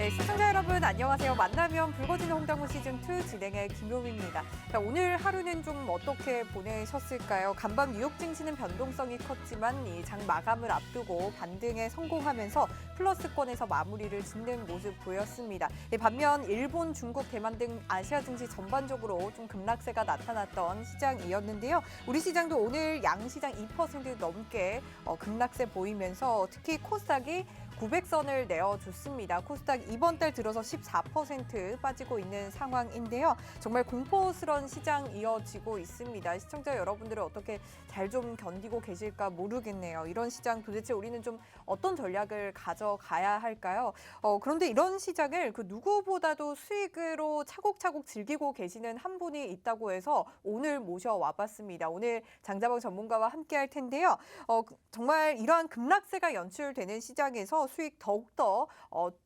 네, 시청자 여러분 안녕하세요. 만나면 붉어지는 홍당무 시즌2 진행의 김효미입니다. 자, 오늘 하루는 좀 어떻게 보내셨을까요? 간밤 뉴욕 증시는 변동성이 컸지만 이 장 마감을 앞두고 반등에 성공하면서 플러스권에서 마무리를 짓는 모습 보였습니다. 반면 일본, 중국, 대만 등 아시아 증시 전반적으로 좀 급락세가 나타났던 시장이었는데요. 우리 시장도 오늘 양시장 2% 넘게 급락세 보이면서 특히 코스닥이 900선을 내어줬습니다. 코스닥 이번 달 들어서 14% 빠지고 있는 상황인데요. 정말 공포스러운 시장 이어지고 있습니다. 시청자 여러분들은 어떻게 잘 좀 견디고 계실까 모르겠네요. 이런 시장 도대체 우리는 좀 어떤 전략을 가져가야 할까요? 그런데 이런 시장을 그 누구보다도 수익으로 차곡차곡 즐기고 계시는 한 분이 있다고 해서 오늘 모셔와 봤습니다. 오늘 장자방 전문가와 함께 할 텐데요. 정말 이러한 급락세가 연출되는 시장에서 수익 더욱더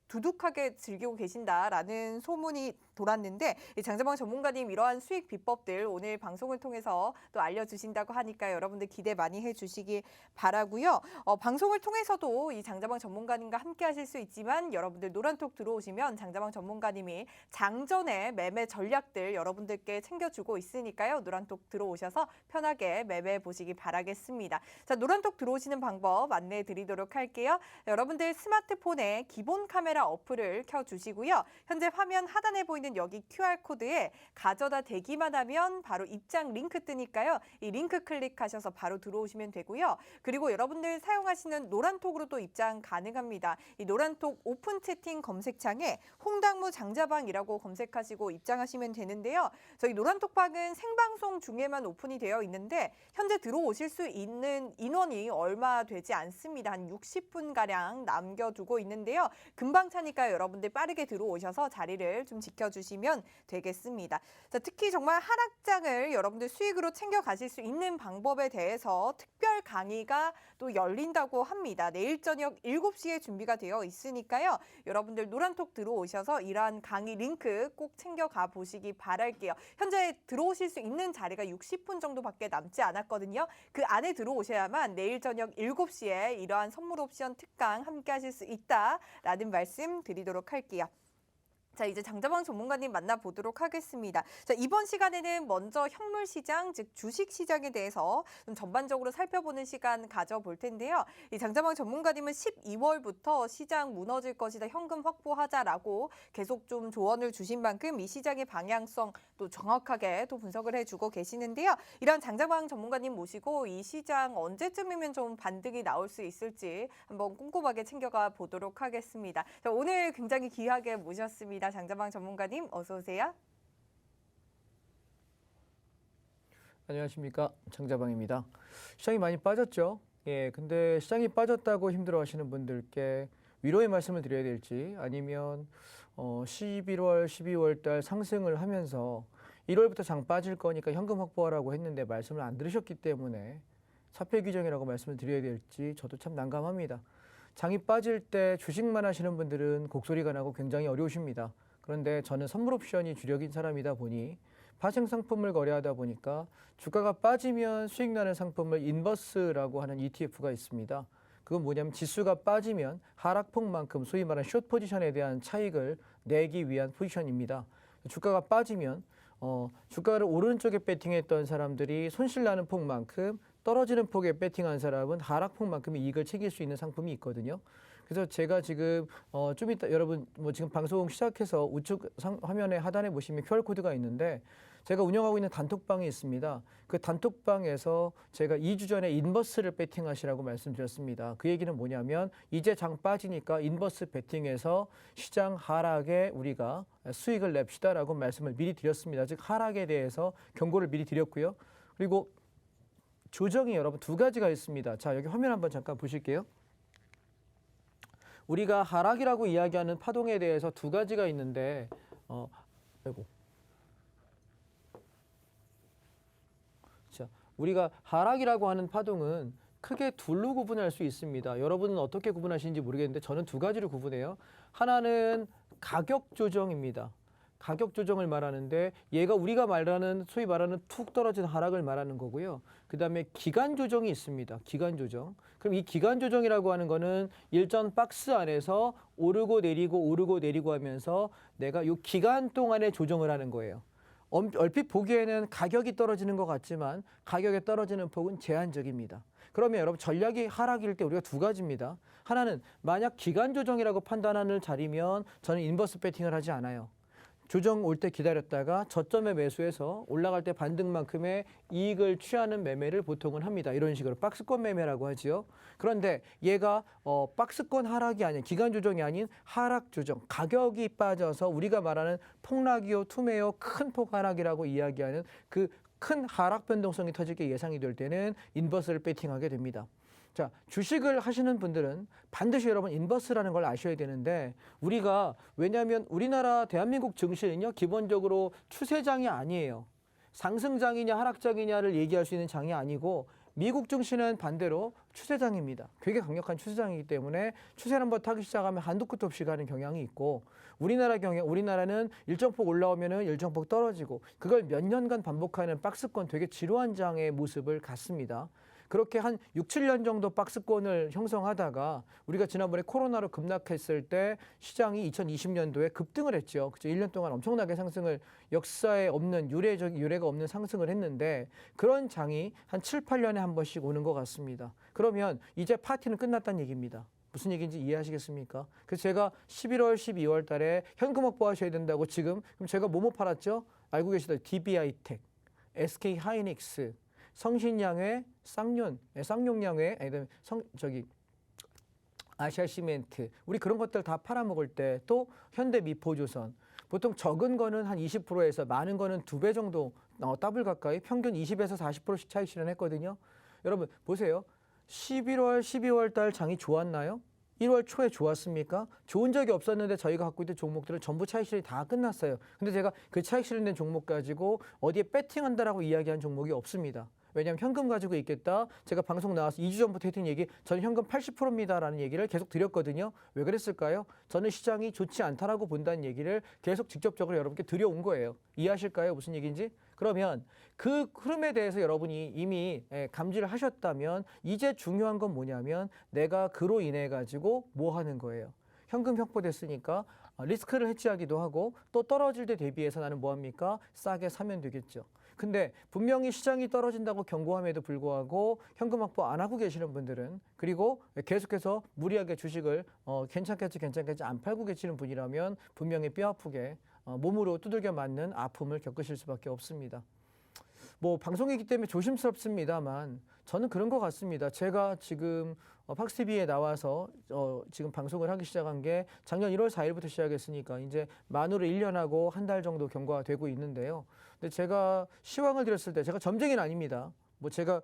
두둑하게 즐기고 계신다라는 소문이 돌았는데 장자방 전문가님 이러한 수익 비법들 오늘 방송을 통해서 또 알려주신다고 하니까 여러분들 기대 많이 해주시기 바라고요. 방송을 통해서도 이 장자방 전문가님과 함께 하실 수 있지만 여러분들 노란톡 들어오시면 장자방 전문가님이 장전의 매매 전략들 여러분들께 챙겨주고 있으니까요. 노란톡 들어오셔서 편하게 매매해 보시기 바라겠습니다. 자, 노란톡 들어오시는 방법 안내해 드리도록 할게요. 여러분들 스마트폰에 기본 카메라 어플을 켜주시고요. 현재 화면 하단에 보이는 여기 QR코드에 가져다 대기만 하면 바로 입장 링크 뜨니까요. 이 링크 클릭하셔서 바로 들어오시면 되고요. 그리고 여러분들 사용하시는 노란톡으로도 입장 가능합니다. 이 노란톡 오픈 채팅 검색창에 홍당무 장자방이라고 검색하시고 입장하시면 되는데요. 저희 노란톡방은 생방송 중에만 오픈이 되어 있는데 현재 들어오실 수 있는 인원이 얼마 되지 않습니다. 한 60분가량 남겨두고 있는데요. 금방 차니까 여러분들 빠르게 들어오셔서 자리를 좀 지켜주시면 되겠습니다. 자, 특히 정말 하락장을 여러분들 수익으로 챙겨가실 수 있는 방법에 대해서 특별 강의가 또 열린다고 합니다. 내일 저녁 7시에 준비가 되어 있으니까요. 여러분들 노란톡 들어오셔서 이러한 강의 링크 꼭 챙겨가 보시기 바랄게요. 현재 들어오실 수 있는 자리가 60분 정도밖에 남지 않았거든요. 그 안에 들어오셔야만 내일 저녁 7시에 이러한 선물 옵션 특강 함께 하실 수 있다라는 말씀 드리도록 할게요. 자, 이제 장자방 전문가님 만나보도록 하겠습니다. 자, 이번 시간에는 먼저 현물 시장, 즉 주식 시장에 대해서 좀 전반적으로 살펴보는 시간 가져볼 텐데요. 이 장자방 전문가님은 12월부터 시장 무너질 것이다, 현금 확보하자라고 계속 좀 조언을 주신 만큼 이 시장의 방향성 또 정확하게 또 분석을 해주고 계시는데요. 이런 장자방 전문가님 모시고 이 시장 언제쯤이면 좀 반등이 나올 수 있을지 한번 꼼꼼하게 챙겨가 보도록 하겠습니다. 자, 오늘 굉장히 귀하게 모셨습니다. 장자방 전문가님 어서 오세요. 안녕하십니까, 장자방입니다. 시장이 많이 빠졌죠. 근데 시장이 빠졌다고 힘들어하시는 분들께 위로의 말씀을 드려야 될지 아니면 11월, 12월 달 상승을 하면서 1월부터 장 빠질 거니까 현금 확보하라고 했는데 말씀을 안 들으셨기 때문에 사표 규정이라고 말씀을 드려야 될지 저도 참 난감합니다. 장이 빠질 때 주식만 하시는 분들은 곡소리가 나고 굉장히 어려우십니다. 그런데 저는 선물 옵션이 주력인 사람이다 보니 파생 상품을 거래하다 보니까 주가가 빠지면 수익 나는 상품을 인버스라고 하는 ETF가 있습니다. 그건 뭐냐면 지수가 빠지면 하락폭만큼 소위 말하는 숏 포지션에 대한 차익을 내기 위한 포지션입니다. 주가가 빠지면 주가를 오른쪽에 배팅했던 사람들이 손실 나는 폭만큼 떨어지는 폭에 배팅한 사람은 하락폭만큼의 이익을 챙길 수 있는 상품이 있거든요. 그래서 제가 지금 좀 이따 여러분 지금 방송 시작해서 우측 화면에 하단에 보시면 QR코드가 있는데 제가 운영하고 있는 단톡방이 있습니다. 그 단톡방에서 제가 2주 전에 인버스를 배팅하시라고 말씀드렸습니다. 그 얘기는 뭐냐면 이제 장 빠지니까 인버스 배팅해서 시장 하락에 우리가 수익을 냅시다라고 말씀을 미리 드렸습니다. 즉 하락에 대해서 경고를 미리 드렸고요. 그리고 조정이 여러분 두 가지가 있습니다. 자, 여기 화면 한번 잠깐 보실게요. 우리가 하락이라고 이야기하는 파동에 대해서 두 가지가 있는데 자, 우리가 하락이라고 하는 파동은 크게 둘로 구분할 수 있습니다. 여러분은 어떻게 구분하시는지 모르겠는데 저는 두 가지를 구분해요. 하나는 가격 조정입니다. 가격 조정을 말하는데 얘가 우리가 말하는 소위 말하는 툭 떨어진 하락을 말하는 거고요. 그다음에 기간 조정이 있습니다. 기간 조정. 그럼 이 기간 조정이라고 하는 거는 일정 박스 안에서 오르고 내리고 하면서 내가 이 기간 동안에 조정을 하는 거예요. 얼핏 보기에는 가격이 떨어지는 것 같지만 가격이 떨어지는 폭은 제한적입니다. 그러면 여러분 전략이 하락일 때 우리가 두 가지입니다. 하나는 만약 기간 조정이라고 판단하는 자리면 저는 인버스 배팅을 하지 않아요. 조정 올 때 기다렸다가 저점에 매수해서 올라갈 때 반등만큼의 이익을 취하는 매매를 보통은 합니다. 이런 식으로 박스권 매매라고 하지요. 그런데 얘가 박스권 하락이 아닌 기간 조정이 아닌 하락 조정, 가격이 빠져서 우리가 말하는 폭락이요, 투매요, 큰 폭 하락이라고 이야기하는 그 큰 하락 변동성이 터질 게 예상이 될 때는 인버스를 배팅하게 됩니다. 자, 주식을 하시는 분들은 반드시 여러분 인버스라는 걸 아셔야 되는데 우리가 왜냐하면 우리나라 대한민국 증시는요 기본적으로 추세장이 아니에요. 상승장이냐 하락장이냐를 얘기할 수 있는 장이 아니고 미국 증시는 반대로 추세장입니다. 되게 강력한 추세장이기 때문에 추세를 한번 타기 시작하면 한도 끝도 없이 가는 경향이 있고 우리나라는 일정 폭 올라오면은 일정 폭 떨어지고 그걸 몇 년간 반복하는 박스권 되게 지루한 장의 모습을 갖습니다. 그렇게 한 6, 7년 정도 박스권을 형성하다가 우리가 지난번에 코로나로 급락했을 때 시장이 2020년도에 급등을 했죠. 그죠? 1년 동안 엄청나게 상승을 역사에 없는 유례가 없는 상승을 했는데 그런 장이 한 7, 8년에 한 번씩 오는 것 같습니다. 그러면 이제 파티는 끝났다는 얘기입니다. 무슨 얘기인지 이해하시겠습니까? 그래서 제가 11월, 12월 달에 현금 확보하셔야 된다고 지금 그럼 제가 뭐뭐 팔았죠? 알고 계시다. DBI텍, SK하이닉스, 성신양회, 쌍용양회, 아시아시멘트, 우리 그런 것들 다 팔아먹을 때 또 현대미포조선, 보통 적은 거는 한 20%에서 많은 거는 2배 정도 더블 가까이 평균 20에서 40%씩 차익 실현했거든요. 여러분 보세요. 11월, 12월 달 장이 좋았나요? 1월 초에 좋았습니까? 좋은 적이 없었는데 저희가 갖고 있던 종목들은 전부 차익 실현이 다 끝났어요. 근데 제가 그 차익 실현된 종목 가지고 어디에 배팅한다라고 이야기한 종목이 없습니다. 왜냐하면 현금 가지고 있겠다. 제가 방송 나와서 2주 전부터 했던 얘기, 저는 현금 80%입니다라는 얘기를 계속 드렸거든요. 왜 그랬을까요? 저는 시장이 좋지 않다라고 본다는 얘기를 계속 직접적으로 여러분께 드려온 거예요. 이해하실까요? 무슨 얘기인지? 그러면 그 흐름에 대해서 여러분이 이미 감지를 하셨다면 이제 중요한 건 뭐냐면 내가 그로 인해 가지고 뭐 하는 거예요. 현금 확보됐으니까 리스크를 해지하기도 하고 또 떨어질 때 대비해서 나는 뭐 합니까? 싸게 사면 되겠죠. 근데 분명히 시장이 떨어진다고 경고함에도 불구하고 현금 확보 안 하고 계시는 분들은 그리고 계속해서 무리하게 주식을 괜찮겠지 안 팔고 계시는 분이라면 분명히 뼈아프게 몸으로 두들겨 맞는 아픔을 겪으실 수밖에 없습니다. 뭐 방송이기 때문에 조심스럽습니다만 저는 그런 것 같습니다. 제가 지금 팍스TV에 나와서 지금 방송을 하기 시작한 게 작년 1월 4일부터 시작했으니까 이제 만으로 1년하고 한 달 정도 경과가 되고 있는데요. 근데 제가 시황을 드렸을 때 제가 점쟁이는 아닙니다. 뭐 제가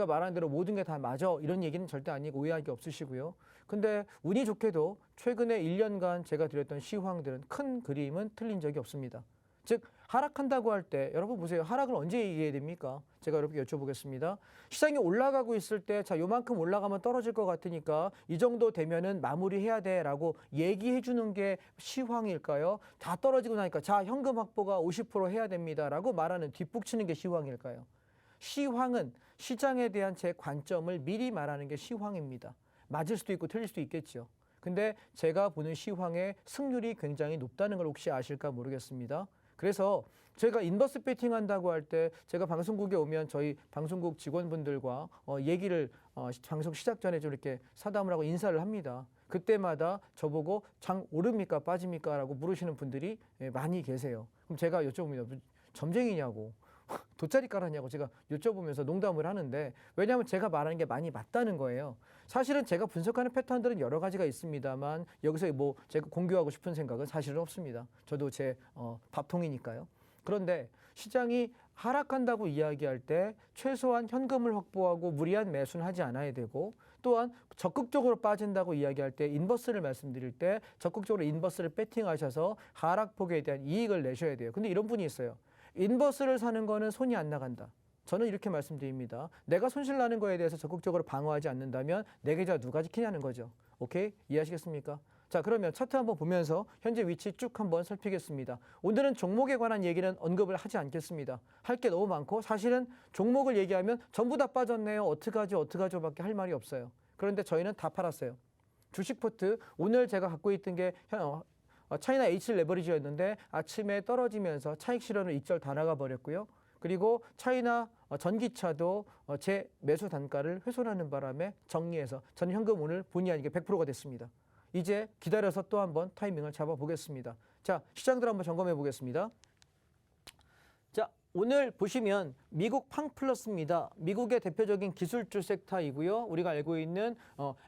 말하는 대로 모든 게 다 맞아 이런 얘기는 절대 아니고 오해할 게 없으시고요. 근데 운이 좋게도 최근에 1년간 제가 드렸던 시황들은 큰 그림은 틀린 적이 없습니다. 즉 하락한다고 할 때 여러분 보세요. 하락을 언제 얘기해야 됩니까? 제가 여러분께 여쭤보겠습니다. 시장이 올라가고 있을 때 자 요만큼 올라가면 떨어질 것 같으니까 이 정도 되면은 마무리해야 돼라고 얘기해 주는 게 시황일까요? 다 떨어지고 나니까 자 현금 확보가 50% 해야 됩니다라고 말하는 뒷북치는 게 시황일까요? 시황은 시장에 대한 제 관점을 미리 말하는 게 시황입니다. 맞을 수도 있고 틀릴 수도 있겠죠. 근데 제가 보는 시황의 승률이 굉장히 높다는 걸 혹시 아실까 모르겠습니다. 그래서 제가 인버스 배팅 한다고 할 때 제가 방송국에 오면 저희 방송국 직원분들과 얘기를 방송 시작 전에 좀 이렇게 사담을 하고 인사를 합니다. 그때마다 저보고 장 오릅니까 빠집니까 라고 물으시는 분들이 많이 계세요. 그럼 제가 여쭤봅니다. 점쟁이냐고. 돗자리 깔았냐고 제가 여쭤보면서 농담을 하는데 왜냐하면 제가 말하는 게 많이 맞다는 거예요. 사실은 제가 분석하는 패턴들은 여러 가지가 있습니다만 여기서 뭐 제가 공개하고 싶은 생각은 사실은 없습니다. 저도 제 밥통이니까요. 그런데 시장이 하락한다고 이야기할 때 최소한 현금을 확보하고 무리한 매수는 하지 않아야 되고 또한 적극적으로 빠진다고 이야기할 때 인버스를 말씀드릴 때 적극적으로 인버스를 배팅하셔서 하락폭에 대한 이익을 내셔야 돼요. 근데 이런 분이 있어요. 인버스를 사는 거는 손이 안 나간다. 저는 이렇게 말씀드립니다. 내가 손실 나는 거에 대해서 적극적으로 방어하지 않는다면 내 계좌 누가 지키냐는 거죠. 오케이? 이해하시겠습니까? 자, 그러면 차트 한번 보면서 현재 위치 쭉 한번 살피겠습니다. 오늘은 종목에 관한 얘기는 언급을 하지 않겠습니다. 할 게 너무 많고 사실은 종목을 얘기하면 전부 다 빠졌네요. 어떡하죠 밖에 할 말이 없어요. 그런데 저희는 다 팔았어요. 주식 포트 오늘 제가 갖고 있던 게 차이나 H 레버리지였는데 아침에 떨어지면서 차익 실현을 익절 다 나가 버렸고요. 그리고 차이나 전기차도 제 매수 단가를 훼손하는 바람에 정리해서 전 현금 오늘 본의 아니게 100%가 됐습니다. 이제 기다려서 또 한번 타이밍을 잡아보겠습니다. 자, 시장들 한번 점검해 보겠습니다. 자, 오늘 보시면 미국 팡플러스입니다. 미국의 대표적인 기술주 섹터이고요. 우리가 알고 있는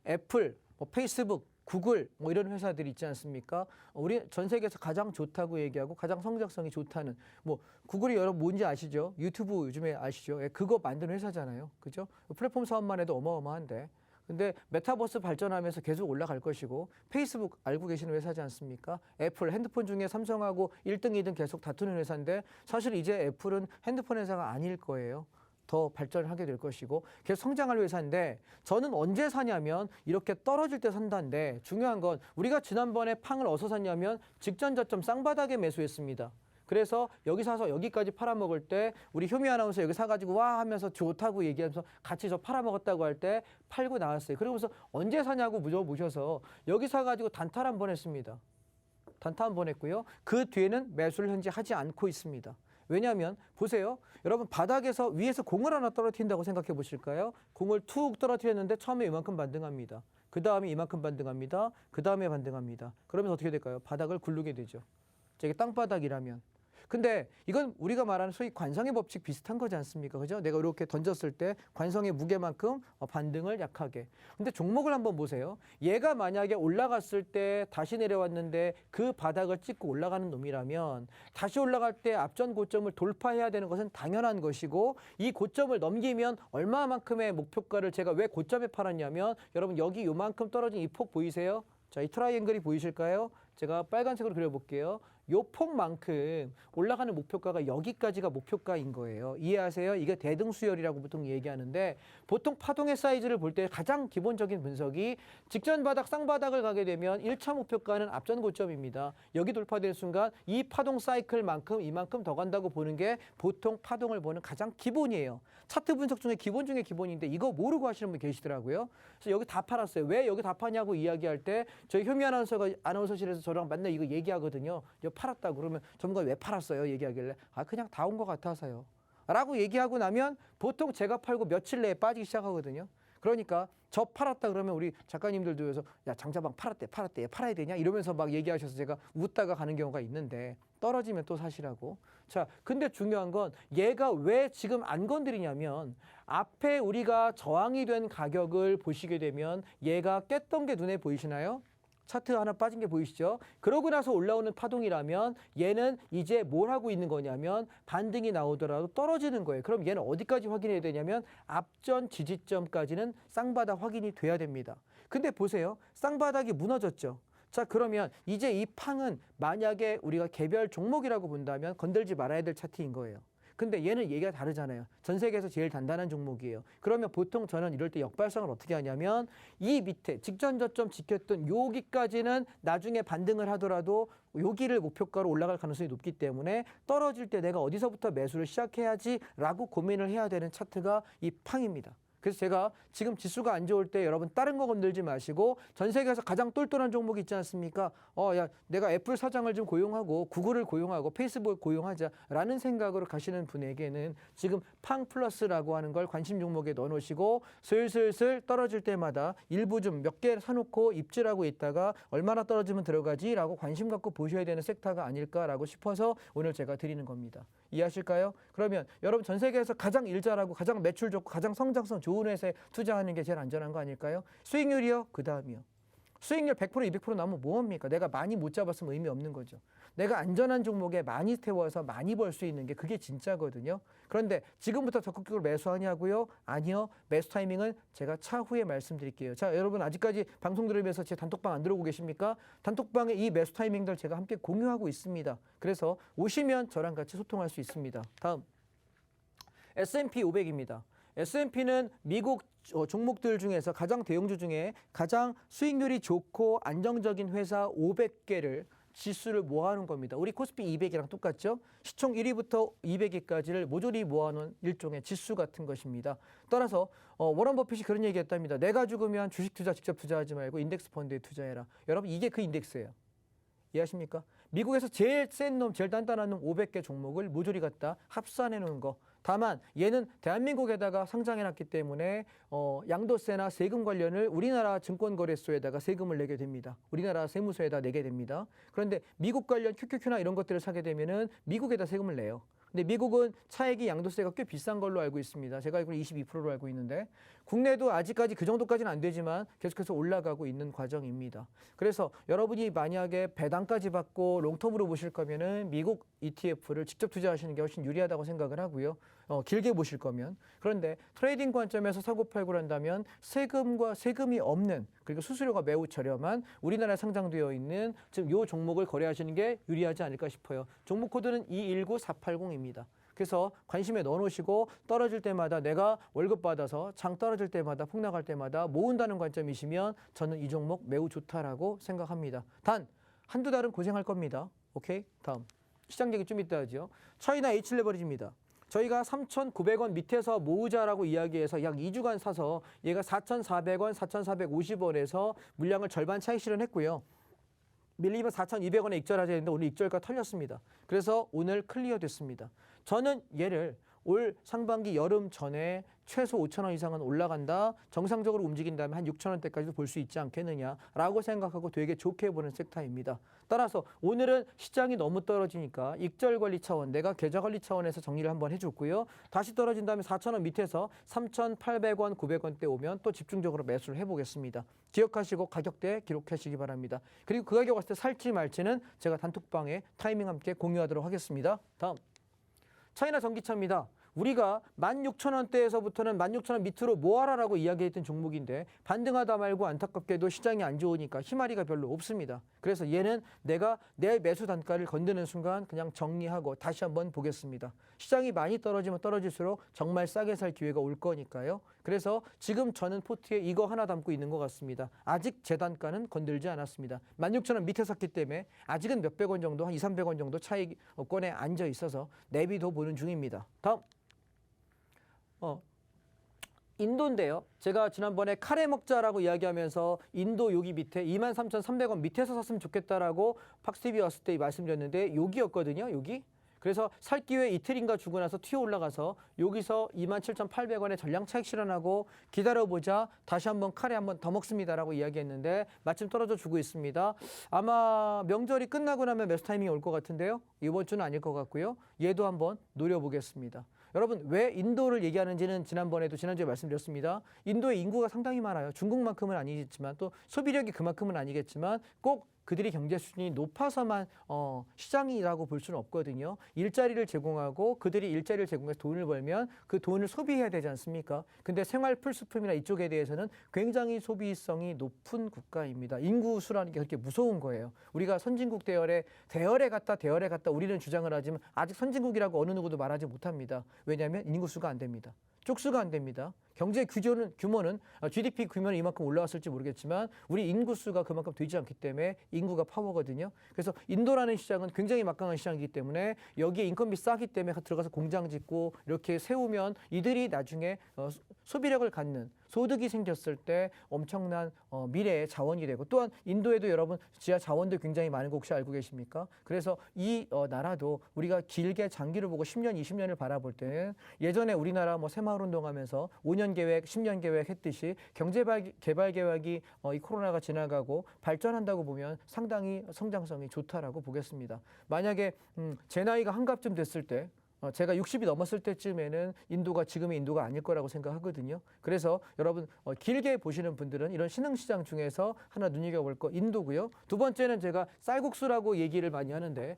애플, 페이스북, 구글 뭐 이런 회사들이 있지 않습니까? 우리 전 세계에서 가장 좋다고 얘기하고 가장 성장성이 좋다는 뭐 구글이 여러분 뭔지 아시죠? 유튜브 요즘에 아시죠? 예, 그거 만드는 회사잖아요. 그죠? 플랫폼 사업만 해도 어마어마한데. 근데 메타버스 발전하면서 계속 올라갈 것이고 페이스북 알고 계시는 회사지 않습니까? 애플 핸드폰 중에 삼성하고 1등, 2등 계속 다투는 회사인데 사실 이제 애플은 핸드폰 회사가 아닐 거예요. 더 발전을 하게 될 것이고 계속 성장할 회사인데 저는 언제 사냐면 이렇게 떨어질 때 산다는데 중요한 건 우리가 지난번에 팡을 어디서 샀냐면 직전 저점 쌍바닥에 매수했습니다. 그래서 여기 사서 여기까지 팔아먹을 때 우리 효미 아나운서 여기 사가지고 와 하면서 좋다고 얘기하면서 같이 저 팔아먹었다고 할 때 팔고 나왔어요. 그러면서 언제 사냐고 물어보셔서 여기 사가지고 단타를 한 번 했습니다. 단타 한 번 했고요. 그 뒤에는 매수를 현재 하지 않고 있습니다. 왜냐하면 보세요. 여러분 바닥에서 위에서 공을 하나 떨어뜨린다고 생각해 보실까요? 공을 툭 떨어뜨렸는데 처음에 이만큼 반등합니다. 그 다음에 이만큼 반등합니다. 그 다음에 반등합니다. 그러면서 어떻게 될까요? 바닥을 굴르게 되죠. 이게 땅바닥이라면. 근데 이건 우리가 말하는 소위 관성의 법칙 비슷한 거지 않습니까? 그죠? 내가 이렇게 던졌을 때 관성의 무게만큼 반등을 약하게. 근데 종목을 한번 보세요. 얘가 만약에 올라갔을 때 다시 내려왔는데 그 바닥을 찍고 올라가는 놈이라면 다시 올라갈 때 앞전 고점을 돌파해야 되는 것은 당연한 것이고 이 고점을 넘기면 얼마만큼의 목표가를 제가 왜 고점에 팔았냐면 여러분 여기 요만큼 떨어진 이 폭 보이세요? 자, 이 트라이앵글이 보이실까요? 제가 빨간색으로 그려볼게요. 요 폭만큼 올라가는 목표가가 여기까지가 목표가인 거예요. 이해하세요? 이게 대등수열이라고 보통 얘기하는데 보통 파동의 사이즈를 볼 때 가장 기본적인 분석이 직전 바닥, 쌍바닥을 가게 되면 1차 목표가는 앞전 고점입니다. 여기 돌파될 순간 이 파동 사이클만큼 이만큼 더 간다고 보는 게 보통 파동을 보는 가장 기본이에요. 차트 분석 중에 기본 중에 기본인데 이거 모르고 하시는 분 계시더라고요. 그래서 여기 다 팔았어요. 왜 여기 다 파냐고 이야기할 때 저희 효미 아나운서가 아나운서실에서 저랑 맨날 이거 얘기하거든요. 팔았다고 그러면 전문가 왜 팔았어요? 얘기하길래 그냥 다 온 것 같아서요. 라고 얘기하고 나면 보통 제가 팔고 며칠 내에 빠지기 시작하거든요. 그러니까 저 팔았다 그러면 우리 작가님들도 그래서 야 장자방 팔았대 얘 팔아야 되냐 이러면서 막 얘기하셔서 제가 웃다가 가는 경우가 있는데 떨어지면 또 사시라고. 자, 근데 중요한 건 얘가 왜 지금 안 건드리냐면 앞에 우리가 저항이 된 가격을 보시게 되면 얘가 깼던 게 눈에 보이시나요? 차트 하나 빠진 게 보이시죠? 그러고 나서 올라오는 파동이라면 얘는 이제 뭘 하고 있는 거냐면 반등이 나오더라도 떨어지는 거예요. 그럼 얘는 어디까지 확인해야 되냐면 앞전 지지점까지는 쌍바닥 확인이 돼야 됩니다. 근데 보세요. 쌍바닥이 무너졌죠. 자, 그러면 이제 이 팡은 만약에 우리가 개별 종목이라고 본다면 건들지 말아야 될 차트인 거예요. 근데 얘는 얘기가 다르잖아요. 전 세계에서 제일 단단한 종목이에요. 그러면 보통 저는 이럴 때 역발상을 어떻게 하냐면 이 밑에 직전 저점 지켰던 여기까지는 나중에 반등을 하더라도 여기를 목표가로 올라갈 가능성이 높기 때문에 떨어질 때 내가 어디서부터 매수를 시작해야지라고 고민을 해야 되는 차트가 이 팡입니다. 그래서 제가 지금 지수가 안 좋을 때 여러분 다른 거 건들지 마시고 전 세계에서 가장 똘똘한 종목이 있지 않습니까? 야, 내가 애플 사장을 좀 고용하고 구글을 고용하고 페이스북을 고용하자라는 생각으로 가시는 분에게는 지금 팡 플러스라고 하는 걸 관심 종목에 넣어놓으시고 슬슬슬 떨어질 때마다 일부 좀 몇 개 사놓고 입질하고 있다가 얼마나 떨어지면 들어가지라고 관심 갖고 보셔야 되는 섹터가 아닐까라고 싶어서 오늘 제가 드리는 겁니다. 이해하실까요? 그러면 여러분 전 세계에서 가장 일 잘하고 가장 매출 좋고 가장 성장성 좋은 회사에 투자하는 게 제일 안전한 거 아닐까요? 수익률이요? 그 다음이요. 수익률 100% 200% 나오면 뭐합니까? 내가 많이 못 잡았으면 의미 없는 거죠. 내가 안전한 종목에 많이 태워서 많이 벌 수 있는 게 그게 진짜거든요. 그런데 지금부터 적극적으로 매수하냐고요? 아니요. 매수 타이밍은 제가 차후에 말씀드릴게요. 자, 여러분 아직까지 방송 들으면서 제 단톡방 안 들어오고 계십니까? 단톡방에 이 매수 타이밍들 제가 함께 공유하고 있습니다. 그래서 오시면 저랑 같이 소통할 수 있습니다. 다음 S&P 500입니다. S&P는 미국 종목들 중에서 가장 대형주 중에 가장 수익률이 좋고 안정적인 회사 500개를 지수를 모아놓은 겁니다. 우리 코스피 200이랑 똑같죠? 시총 1위부터 200위까지를 모조리 모아놓은 일종의 지수 같은 것입니다. 따라서 워런 버핏이 그런 얘기했답니다. 내가 죽으면 주식 투자 직접 투자하지 말고 인덱스 펀드에 투자해라. 여러분 이게 그 인덱스예요. 이해하십니까? 미국에서 제일 센 놈, 제일 단단한 놈 500개 종목을 모조리 갖다 합산해 놓은 거. 다만 얘는 대한민국에다가 상장해놨기 때문에 양도세나 세금 관련을 우리나라 증권거래소에다가 세금을 내게 됩니다. 우리나라 세무서에다 내게 됩니다. 그런데 미국 관련 QQQ나 이런 것들을 사게 되면은 미국에다 세금을 내요. 근데 미국은 차액이 양도세가 꽤 비싼 걸로 알고 있습니다. 제가 알기로는 22%로 알고 있는데 국내도 아직까지 그 정도까지는 안 되지만 계속해서 올라가고 있는 과정입니다. 그래서 여러분이 만약에 배당까지 받고 롱텀으로 보실 거면은 미국 ETF를 직접 투자하시는 게 훨씬 유리하다고 생각을 하고요. 길게 보실 거면. 그런데 트레이딩 관점에서 사고팔고를 한다면 세금과 세금이 없는 그리고 수수료가 매우 저렴한 우리나라에 상장되어 있는 지금 이 종목을 거래하시는 게 유리하지 않을까 싶어요. 종목 코드는 219480입니다. 그래서 관심에 넣어놓으시고 떨어질 때마다 내가 월급 받아서 장 떨어질 때마다 폭락할 때마다 모은다는 관점이시면 저는 이 종목 매우 좋다라고 생각합니다. 단 한두 달은 고생할 겁니다. 오케이? 다음. 시장 얘기 좀 이따 하죠. 차이나 H레버리지입니다. 저희가 3,900원 밑에서 모으자라고 이야기해서 약 2주간 사서 얘가 4,400원, 4,450원에서 물량을 절반 차익 실현했고요. 밀리면 4,200원에 익절하자 했는데 오늘 익절가 털렸습니다. 그래서 오늘 클리어 됐습니다. 저는 얘를 올 상반기 여름 전에 최소 5,000원 이상은 올라간다. 정상적으로 움직인다면 한 6,000원대까지도 볼 수 있지 않겠느냐라고 생각하고 되게 좋게 보는 섹터입니다. 따라서 오늘은 시장이 너무 떨어지니까 익절 관리 차원, 내가 계좌 관리 차원에서 정리를 한번 해줬고요. 다시 떨어진 다음에 4,000원 밑에서 3,800원, 900원대 오면 또 집중적으로 매수를 해보겠습니다. 기억하시고 가격대 기록하시기 바랍니다. 그리고 그 가격 왔을 때 살지 말지는 제가 단톡방에 타이밍 함께 공유하도록 하겠습니다. 다음. 차이나 전기차입니다. 우리가 16,000원대에서부터는 16,000원 밑으로 모아라라고 이야기했던 종목인데 반등하다 말고 안타깝게도 시장이 안 좋으니까 희마리가 별로 없습니다. 그래서 얘는 내가 내 매수 단가를 건드는 순간 그냥 정리하고 다시 한번 보겠습니다. 시장이 많이 떨어지면 떨어질수록 정말 싸게 살 기회가 올 거니까요. 그래서 지금 저는 포트에 이거 하나 담고 있는 것 같습니다. 아직 제 단가는 건들지 않았습니다. 16,000원 밑에 샀기 때문에 아직은 몇백 원 정도, 한 2, 300원 정도 차익권에 앉아 있어서 내비도 보는 중입니다. 다음. 인도인데요. 제가 지난번에 카레 먹자라고 이야기하면서 인도 여기 밑에 23,300원 밑에서 샀으면 좋겠다라고 팍스TV 왔을 때 말씀드렸는데 여기였거든요. 여기. 그래서 살 기회 이틀인가 주고 나서 튀어 올라가서 여기서 27,800원에 전량 차익 실현하고 기다려보자. 다시 한번 카레 한번 더 먹습니다라고 이야기했는데 마침 떨어져 주고 있습니다. 아마 명절이 끝나고 나면 매수 타이밍이 올 것 같은데요. 이번 주는 아닐 것 같고요. 얘도 한번 노려보겠습니다. 여러분 왜 인도를 얘기하는지는 지난주에 말씀드렸습니다. 인도의 인구가 상당히 많아요. 중국만큼은 아니겠지만 또 소비력이 그만큼은 아니겠지만 꼭 그들이 경제 수준이 높아서만 시장이라고 볼 수는 없거든요. 일자리를 제공하고 그들이 일자리를 제공해서 돈을 벌면 그 돈을 소비해야 되지 않습니까? 근데 생활 필수품이나 이쪽에 대해서는 굉장히 소비성이 높은 국가입니다. 인구 수라는 게 그렇게 무서운 거예요. 우리가 선진국 대열에 갔다 우리는 주장을 하지만 아직 선진국이라고 어느 누구도 말하지 못합니다. 왜냐하면 인구수가 안 됩니다. 쪽수가 안 됩니다. 경제 규모는 GDP 규모는 이만큼 올라왔을지 모르겠지만 우리 인구수가 그만큼 되지 않기 때문에 인구가 파워거든요. 그래서 인도라는 시장은 굉장히 막강한 시장이기 때문에 여기에 인건비 싸기 때문에 들어가서 공장 짓고 이렇게 세우면 이들이 나중에 소비력을 갖는 소득이 생겼을 때 엄청난 미래의 자원이 되고 또한 인도에도 여러분 지하 자원도 굉장히 많은 거 혹시 알고 계십니까? 그래서 이 나라도 우리가 길게 장기를 보고 10년, 20년을 바라볼 때는 예전에 우리나라 새마을운동하면서 5년 계획, 10년 계획 했듯이 경제개발 계획이 이 코로나가 지나가고 발전한다고 보면 상당히 성장성이 좋다라고 보겠습니다. 만약에 제 나이가 한갑쯤 됐을 때 제가 60이 넘었을 때쯤에는 인도가 지금의 인도가 아닐 거라고 생각하거든요. 그래서 여러분 길게 보시는 분들은 이런 신흥시장 중에서 하나 눈여겨볼 거 인도고요. 두 번째는 제가 쌀국수라고 얘기를 많이 하는데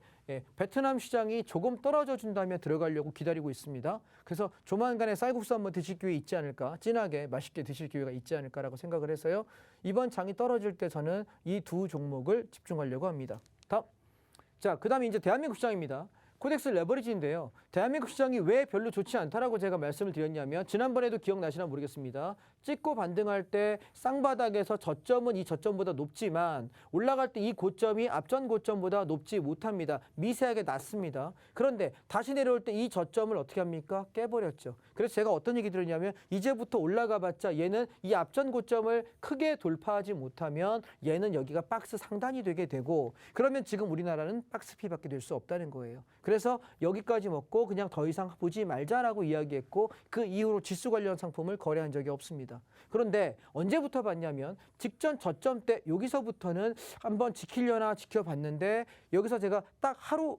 베트남 시장이 조금 떨어져 준다면 들어가려고 기다리고 있습니다. 그래서 조만간에 쌀국수 한번 드실 기회 있지 않을까, 진하게 맛있게 드실 기회가 있지 않을까라고 생각을 해서요. 이번 장이 떨어질 때 저는 이 두 종목을 집중하려고 합니다. 다음. 자, 그다음에 이제 대한민국 시장입니다. 코덱스 레버리지인데요. 대한민국 시장이 왜 별로 좋지 않다라고 제가 말씀을 드렸냐면 지난번에도 기억나시나 모르겠습니다. 찍고 반등할 때 쌍바닥에서 저점은 이 저점보다 높지만 올라갈 때 이 고점이 앞전 고점보다 높지 못합니다. 미세하게 낮습니다. 그런데 다시 내려올 때 이 저점을 어떻게 합니까? 깨버렸죠. 그래서 제가 어떤 얘기 들었냐면 이제부터 올라가 봤자 얘는 이 앞전 고점을 크게 돌파하지 못하면 얘는 여기가 박스 상단이 되게 되고 그러면 지금 우리나라는 박스피밖에 될 수 없다는 거예요. 그래서 여기까지 먹고 그냥 더 이상 보지 말자라고 이야기했고 그 이후로 지수 관련 상품을 거래한 적이 없습니다. 그런데 언제부터 봤냐면 직전 저점 때 여기서부터는 한번 지키려나 지켜봤는데 여기서 제가 딱 하루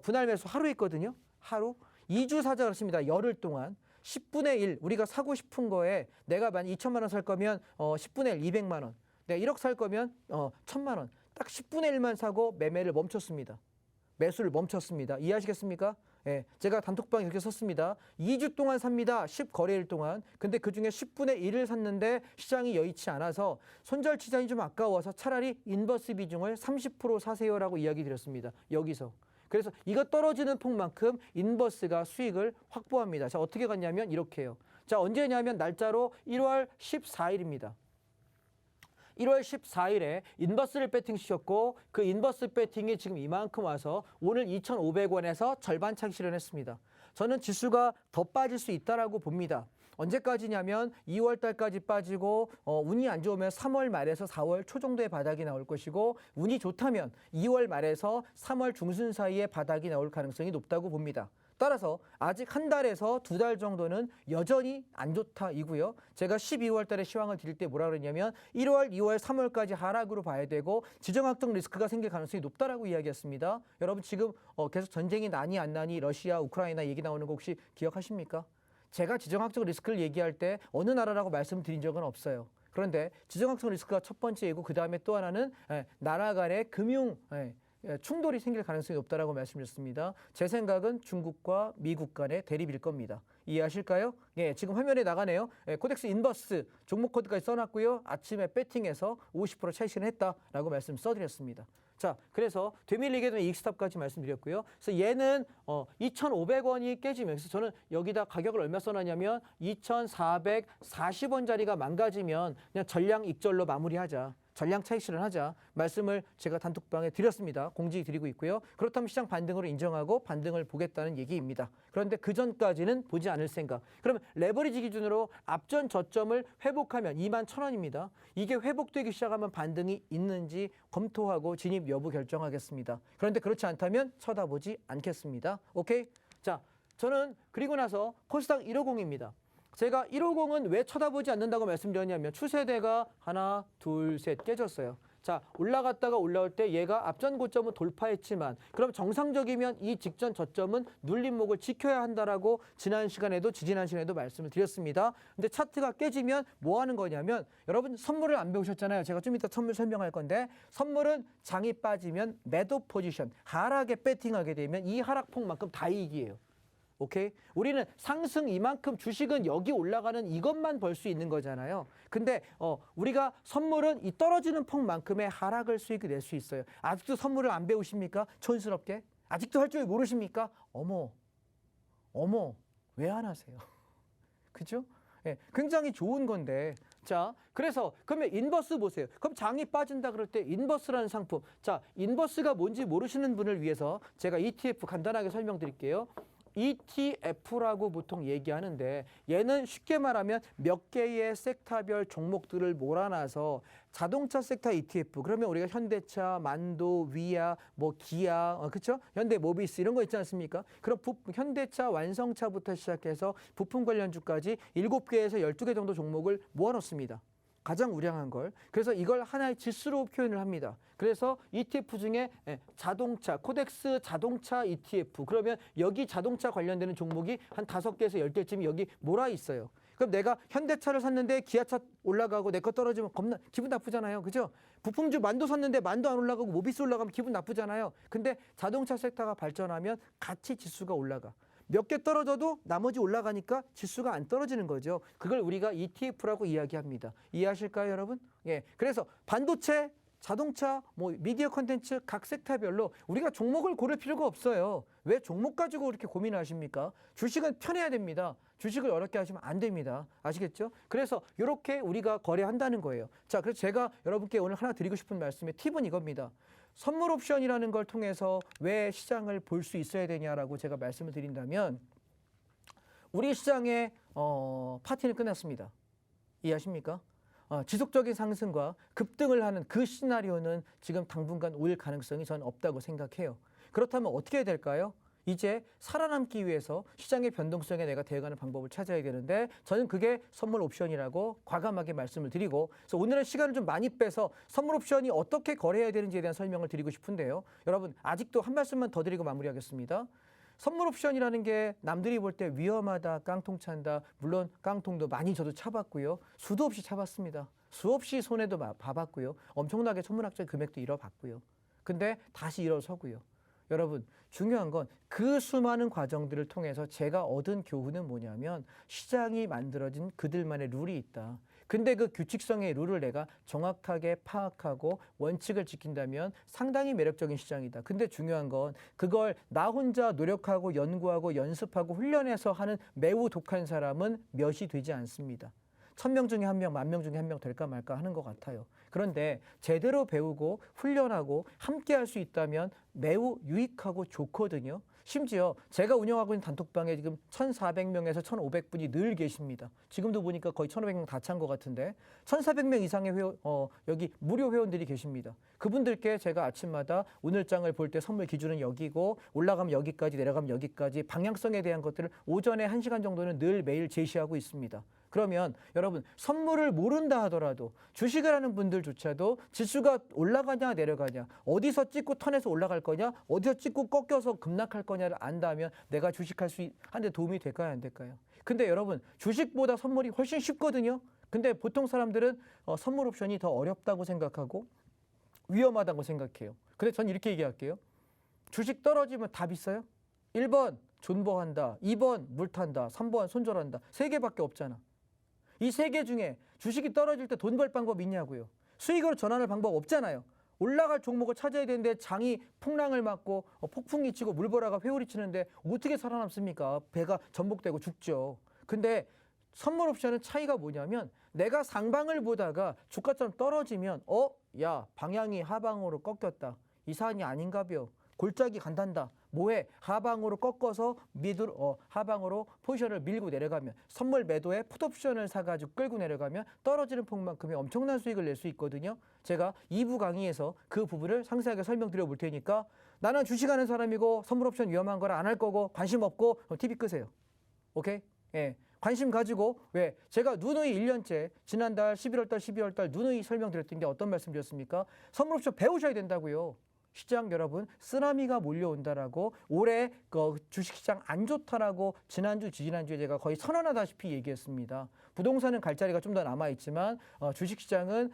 분할 매수 하루 했거든요. 하루 2주 사정을 했습니다. 열흘 동안 10분의 1 우리가 사고 싶은 거에 내가 만약 2천만 원 살 거면 10분의 1 200만 원 내가 1억 살 거면 1,000만 원 딱 10분의 1만 사고 매매를 멈췄습니다. 매수를 멈췄습니다. 이해하시겠습니까? 예, 제가 단톡방 이렇게 썼습니다. 2주 동안 삽니다. 10거래일 동안. 근데 그중에 10분의 1을 샀는데 시장이 여의치 않아서 손절치장이 좀 아까워서 차라리 인버스 비중을 30% 사세요라고 이야기 드렸습니다. 여기서. 그래서 이거 떨어지는 폭만큼 인버스가 수익을 확보합니다. 자, 어떻게 갔냐면 이렇게요. 자, 언제냐면 날짜로 1월 14일입니다. 1월 14일에 인버스를 배팅시켰고 그 인버스 배팅이 지금 이만큼 와서 오늘 2,500원에서 절반 차익 실현했습니다. 저는 지수가 더 빠질 수 있다라고 봅니다. 언제까지냐면 2월 달까지 빠지고 운이 안 좋으면 3월 말에서 4월 초 정도의 바닥이 나올 것이고 운이 좋다면 2월 말에서 3월 중순 사이에 바닥이 나올 가능성이 높다고 봅니다. 따라서 아직 한 달에서 두 달 정도는 여전히 안 좋다 이고요. 제가 12월 달에 시황을 드릴 때 뭐라 그랬냐면 1월, 2월, 3월까지 하락으로 봐야 되고 지정학적 리스크가 생길 가능성이 높다라고 이야기했습니다. 여러분 지금 계속 전쟁이 나니 안 나니 러시아, 우크라이나 얘기 나오는 거 혹시 기억하십니까? 제가 지정학적 리스크를 얘기할 때 어느 나라라고 말씀드린 적은 없어요. 그런데 지정학적 리스크가 첫 번째이고 그 다음에 또 하나는 나라 간의 금융 충돌이 생길 가능성이 높다라고 말씀드렸습니다. 제 생각은 중국과 미국 간의 대립일 겁니다. 이해하실까요? 예, 지금 화면에 나가네요. 코덱스 인버스 종목 코드까지 써놨고요. 아침에 배팅해서 50% 차익 실현했다라고 말씀 써드렸습니다. 자, 그래서 되밀리게 되면 이익스탑까지 말씀드렸고요. 그래서 얘는 2,500원이 깨지면서 저는 여기다 가격을 얼마 써놨냐면 2,440원짜리가 망가지면 그냥 전량 익절로 마무리하자. 전량 차익 실현하자 말씀을 제가 단톡방에 드렸습니다. 공지 드리고 있고요. 그렇다면 시장 반등으로 인정하고 반등을 보겠다는 얘기입니다. 그런데 그 전까지는 보지 않을 생각. 그러면 레버리지 기준으로 앞전 저점을 회복하면 21,000원입니다. 이게 회복되기 시작하면 반등이 있는지 검토하고 진입 여부 결정하겠습니다. 그런데 그렇지 않다면 쳐다보지 않겠습니다. 오케이? 자, 저는 그리고 나서 코스닥 150입니다. 제가 150은 왜 쳐다보지 않는다고 말씀드렸냐면 추세대가 하나, 둘, 셋 깨졌어요. 자, 올라갔다가 올라올 때 얘가 앞전 고점은 돌파했지만 그럼 정상적이면 이 직전 저점은 눌림목을 지켜야 한다라고 지난 시간에도 지지난 시간에도 말씀을 드렸습니다. 근데 차트가 깨지면 뭐 하는 거냐면 여러분 선물을 안 배우셨잖아요. 제가 좀 이따 선물 설명할 건데 선물은 장이 빠지면 매도 포지션, 하락에 배팅하게 되면 이 하락폭만큼 다 이익이에요. 오케이? 우리는 상승 이만큼 주식은 여기 올라가는 이것만 벌 수 있는 거잖아요. 근데 우리가 선물은 이 떨어지는 폭만큼의 하락을 수익을 낼 수 있어요. 아직도 선물을 안 배우십니까? 촌스럽게? 아직도 할 줄 모르십니까? 어머, 왜 안 하세요? 그죠? 예, 굉장히 좋은 건데. 자, 그래서 그러면 인버스 보세요. 그럼 장이 빠진다 그럴 때 인버스라는 상품. 자, 인버스가 뭔지 모르시는 분을 위해서 제가 ETF 간단하게 설명드릴게요. ETF라고 보통 얘기하는데 얘는 쉽게 말하면 몇 개의 섹터별 종목들을 몰아놔서 자동차 섹터 ETF 그러면 우리가 현대차, 만도, 위아, 뭐 기아, 그렇죠? 현대모비스 이런 거 있지 않습니까? 그럼 현대차, 완성차부터 시작해서 부품 관련주까지 7개에서 12개 정도 종목을 모아놓습니다. 가장 우량한 걸. 그래서 이걸 하나의 지수로 표현을 합니다. 그래서 ETF 중에 자동차, 코덱스 자동차 ETF. 그러면 여기 자동차 관련되는 종목이 한 5개에서 10개쯤이 여기 몰아 있어요. 그럼 내가 현대차를 샀는데 기아차 올라가고 내 거 떨어지면 기분 나쁘잖아요. 그죠? 부품주 만도 샀는데 만도 안 올라가고 모비스 올라가면 기분 나쁘잖아요. 근데 자동차 섹터가 발전하면 같이 지수가 올라가. 몇 개 떨어져도 나머지 올라가니까 지수가 안 떨어지는 거죠. 그걸 우리가 ETF라고 이야기합니다. 이해하실까요, 여러분? 예. 그래서 반도체 자동차, 뭐 미디어 콘텐츠 각 섹터별로 우리가 종목을 고를 필요가 없어요. 왜 종목 가지고 그렇게 고민을 하십니까? 주식은 편해야 됩니다. 주식을 어렵게 하시면 안 됩니다. 아시겠죠? 그래서 이렇게 우리가 거래한다는 거예요. 자, 그래서 제가 여러분께 오늘 하나 드리고 싶은 말씀의 팁은 이겁니다. 선물 옵션이라는 걸 통해서 왜 시장을 볼 수 있어야 되냐라고 제가 말씀을 드린다면 우리 시장의 파티는 끝났습니다. 이해하십니까? 지속적인 상승과 급등을 하는 그 시나리오는 지금 당분간 올 가능성이 저는 없다고 생각해요. 그렇다면 어떻게 해야 될까요? 이제 살아남기 위해서 시장의 변동성에 내가 대응하는 방법을 찾아야 되는데 저는 그게 선물 옵션이라고 과감하게 말씀을 드리고 그래서 오늘은 시간을 좀 많이 빼서 선물 옵션이 어떻게 거래해야 되는지에 대한 설명을 드리고 싶은데요. 여러분 아직도 한 말씀만 더 드리고 마무리하겠습니다. 선물 옵션이라는 게 남들이 볼 때 위험하다, 깡통 찬다. 물론 깡통도 많이 저도 차봤고요. 수도 없이 차봤습니다. 수없이 손해도 봐봤고요. 엄청나게 천문학적 금액도 잃어봤고요. 근데 다시 일어서고요. 여러분 중요한 건 그 수많은 과정들을 통해서 제가 얻은 교훈은 뭐냐면 시장이 만들어진 그들만의 룰이 있다. 근데 그 규칙성의 룰을 내가 정확하게 파악하고 원칙을 지킨다면 상당히 매력적인 시장이다. 근데 중요한 건 그걸 나 혼자 노력하고 연구하고 연습하고 훈련해서 하는 매우 독한 사람은 몇이 되지 않습니다. 1000명 중에 1명, 10,000명 중에 1명 될까 말까 하는 것 같아요. 그런데 제대로 배우고 훈련하고 함께 할 수 있다면 매우 유익하고 좋거든요. 심지어 제가 운영하고 있는 단톡방에 지금 1,400명에서 1,500분이 늘 계십니다. 지금도 보니까 거의 1,500명 다 찬 것 같은데 1,400명 이상의 여기 무료 회원들이 계십니다. 그분들께 제가 아침마다 오늘장을 볼 때 선물 기준은 여기고 올라가면 여기까지 내려가면 여기까지 방향성에 대한 것들을 오전에 1시간 정도는 늘 매일 제시하고 있습니다. 그러면 여러분 선물을 모른다 하더라도 주식을 하는 분들조차도 지수가 올라가냐 내려가냐 어디서 찍고 턴해서 올라갈 거냐 어디서 찍고 꺾여서 급락할 거냐를 안다면 내가 주식할 수 하는데 도움이 될까요 안 될까요? 근데 여러분 주식보다 선물이 훨씬 쉽거든요. 근데 보통 사람들은 선물 옵션이 더 어렵다고 생각하고 위험하다고 생각해요. 근데 전 이렇게 얘기할게요. 주식 떨어지면 다 비싸요? 1번 존버한다, 2번 물탄다, 3번 손절한다. 3개밖에 없잖아. 이 3개 중에 주식이 떨어질 때 돈 벌 방법 있냐고요. 수익으로 전환할 방법 없잖아요. 올라갈 종목을 찾아야 되는데 장이 풍랑을 맞고 폭풍이 치고 물보라가 회오리 치는데 어떻게 살아남습니까? 배가 전복되고 죽죠. 근데 선물 옵션은 차이가 뭐냐면 내가 상방을 보다가 주가처럼 떨어지면 야 방향이 하방으로 꺾였다. 이 사안이 아닌가벼. 골짜기 간단다. 뭐해? 하방으로 꺾어서 하방으로 포지션을 밀고 내려가면 선물 매도에 풋옵션을 사가지고 끌고 내려가면 떨어지는 폭만큼의 엄청난 수익을 낼 수 있거든요. 제가 2부 강의에서 그 부분을 상세하게 설명드려 볼 테니까 나는 주식하는 사람이고 선물 옵션 위험한 거라 안 할 거고 관심 없고 TV 끄세요. 오케이? 예. 관심 가지고 왜? 제가 누누이 1년째 지난달 11월달 12월달 누누이 설명드렸던 게 어떤 말씀 드렸습니까? 선물 옵션 배우셔야 된다고요. 시장 여러분 쓰나미가 몰려온다라고 올해 주식시장 안 좋다라고 지난주 지지난주에 제가 거의 선언하다시피 얘기했습니다. 부동산은 갈 자리가 좀 더 남아있지만 주식시장은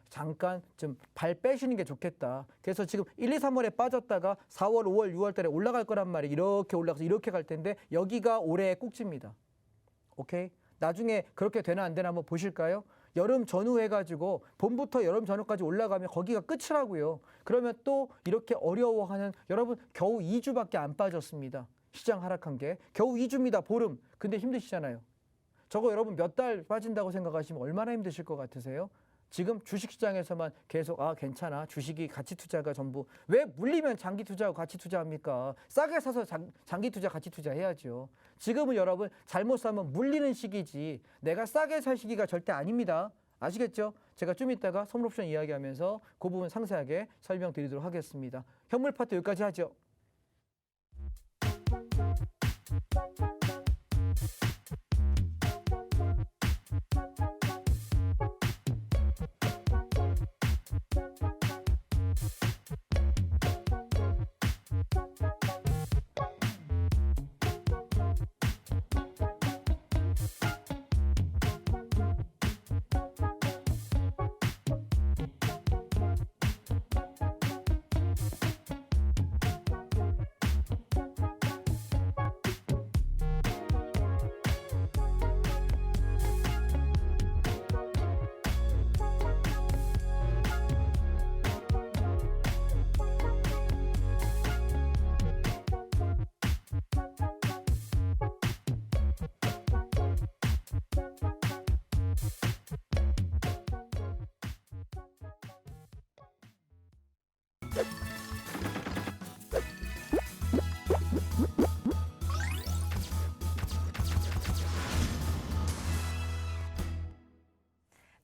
잠깐 좀 발 빼시는 게 좋겠다. 그래서 지금 1, 2, 3월에 빠졌다가 4월, 5월, 6월 달에 올라갈 거란 말이에요. 이렇게 올라가서 이렇게 갈 텐데 여기가 올해의 꼭지입니다. 오케이? 나중에 그렇게 되나 안 되나 한번 보실까요? 여름 전후 해가지고 봄부터 여름 전후까지 올라가면 거기가 끝이라고요. 그러면 또 이렇게 어려워하는 여러분 겨우 2주밖에 안 빠졌습니다. 시장 하락한 게 겨우 2주입니다. 보름. 근데 힘드시잖아요. 저거 여러분 몇 달 빠진다고 생각하시면 얼마나 힘드실 것 같으세요? 지금 주식시장에서만 계속 괜찮아. 주식이 가치 투자가 전부. 왜 물리면 장기 투자하고 가치 투자합니까? 싸게 사서 장기 투자 가치 투자해야죠. 지금은 여러분 잘못 사면 물리는 시기지 내가 싸게 살 시기가 절대 아닙니다. 아시겠죠? 제가 좀 이따가 선물 옵션 이야기하면서 그 부분 상세하게 설명드리도록 하겠습니다. 현물 파트 여기까지 하죠.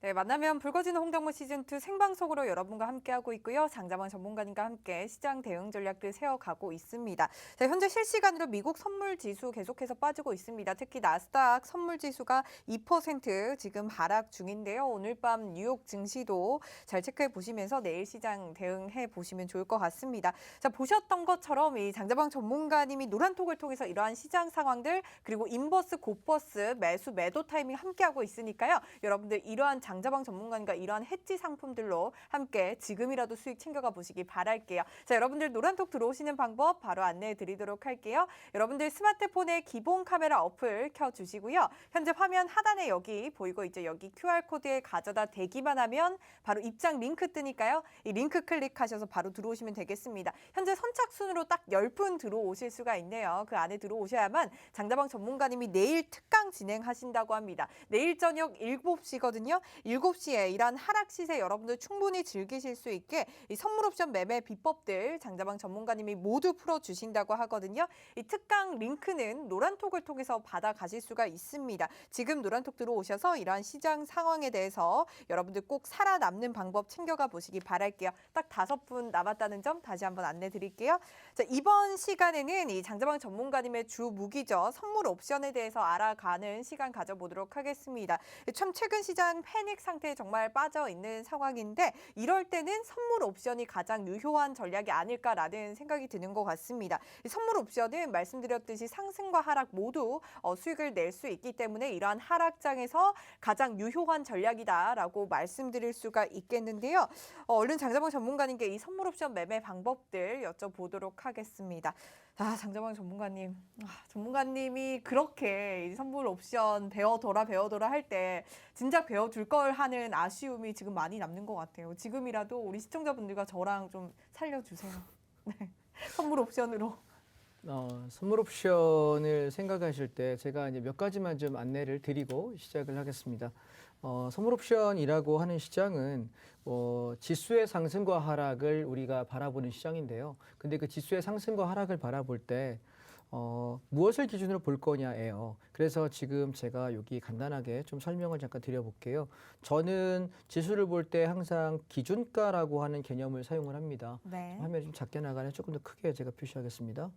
네, 만나면 붉어지는 홍당무 시즌2 생방송으로 여러분과 함께하고 있고요. 장자방 전문가님과 함께 시장 대응 전략들 세워가고 있습니다. 자, 현재 실시간으로 미국 선물 지수 계속해서 빠지고 있습니다. 특히 나스닥 선물 지수가 2% 지금 하락 중인데요. 오늘 밤 뉴욕 증시도 잘 체크해 보시면서 내일 시장 대응해 보시면 좋을 것 같습니다. 자, 보셨던 것처럼 이 장자방 전문가님이 노란톡을 통해서 이러한 시장 상황들 그리고 인버스, 곧버스, 매수, 매도 타이밍 함께하고 있으니까요. 여러분들 이러한 장자방 전문가님과 이러한 해지 상품들로 함께 지금이라도 수익 챙겨가 보시기 바랄게요. 자, 여러분들 노란톡 들어오시는 방법 바로 안내해 드리도록 할게요. 여러분들 스마트폰에 기본 카메라 어플 켜주시고요. 현재 화면 하단에 여기 보이고 있죠. 여기 QR코드에 가져다 대기만 하면 바로 입장 링크 뜨니까요. 이 링크 클릭하셔서 바로 들어오시면 되겠습니다. 현재 선착순으로 딱 10분 들어오실 수가 있네요. 그 안에 들어오셔야만 장자방 전문가님이 내일 특강 진행하신다고 합니다. 내일 저녁 7시거든요. 7시에 이러한 하락 시세 여러분들 충분히 즐기실 수 있게 이 선물 옵션 매매 비법들 장자방 전문가님이 모두 풀어주신다고 하거든요. 이 특강 링크는 노란톡을 통해서 받아가실 수가 있습니다. 지금 노란톡 들어오셔서 이러한 시장 상황에 대해서 여러분들 꼭 살아남는 방법 챙겨가 보시기 바랄게요. 딱 5분 남았다는 점 다시 한번 안내 드릴게요. 자, 이번 시간에는 이 장자방 전문가님의 주 무기죠. 선물 옵션에 대해서 알아가는 시간 가져보도록 하겠습니다. 참 최근 시장 패닉 상태에 정말 빠져 있는 상황인데 이럴 때는 선물 옵션이 가장 유효한 전략이 아닐까라는 생각이 드는 것 같습니다. 이 선물 옵션은 말씀드렸듯이 상승과 하락 모두 수익을 낼 수 있기 때문에 이러한 하락장에서 가장 유효한 전략이다라고 말씀드릴 수가 있겠는데요. 얼른 장자방 전문가님께 이 선물 옵션 매매 방법들 여쭤보도록 하겠습니다. 아, 장자방 전문가님. 전문가님이 그렇게 이 선물 옵션 배워둬라 할 때 진작 배워둘 걸 하는 아쉬움이 지금 많이 남는 것 같아요. 지금이라도 우리 시청자분들과 저랑 좀 살려주세요. 네. 선물 옵션으로. 선물 옵션을 생각하실 때 제가 이제 몇 가지만 좀 안내를 드리고 시작을 하겠습니다. 선물 옵션이라고 하는 시장은 지수의 상승과 하락을 우리가 바라보는 시장인데요. 근데 그 지수의 상승과 하락을 바라볼 때 무엇을 기준으로 볼 거냐예요. 그래서 지금 제가 여기 간단하게 좀 설명을 잠깐 드려볼게요. 저는 지수를 볼 때 항상 기준가라고 하는 개념을 사용을 합니다. 네. 화면이 좀 작게 나가네. 조금 더 크게 제가 표시하겠습니다.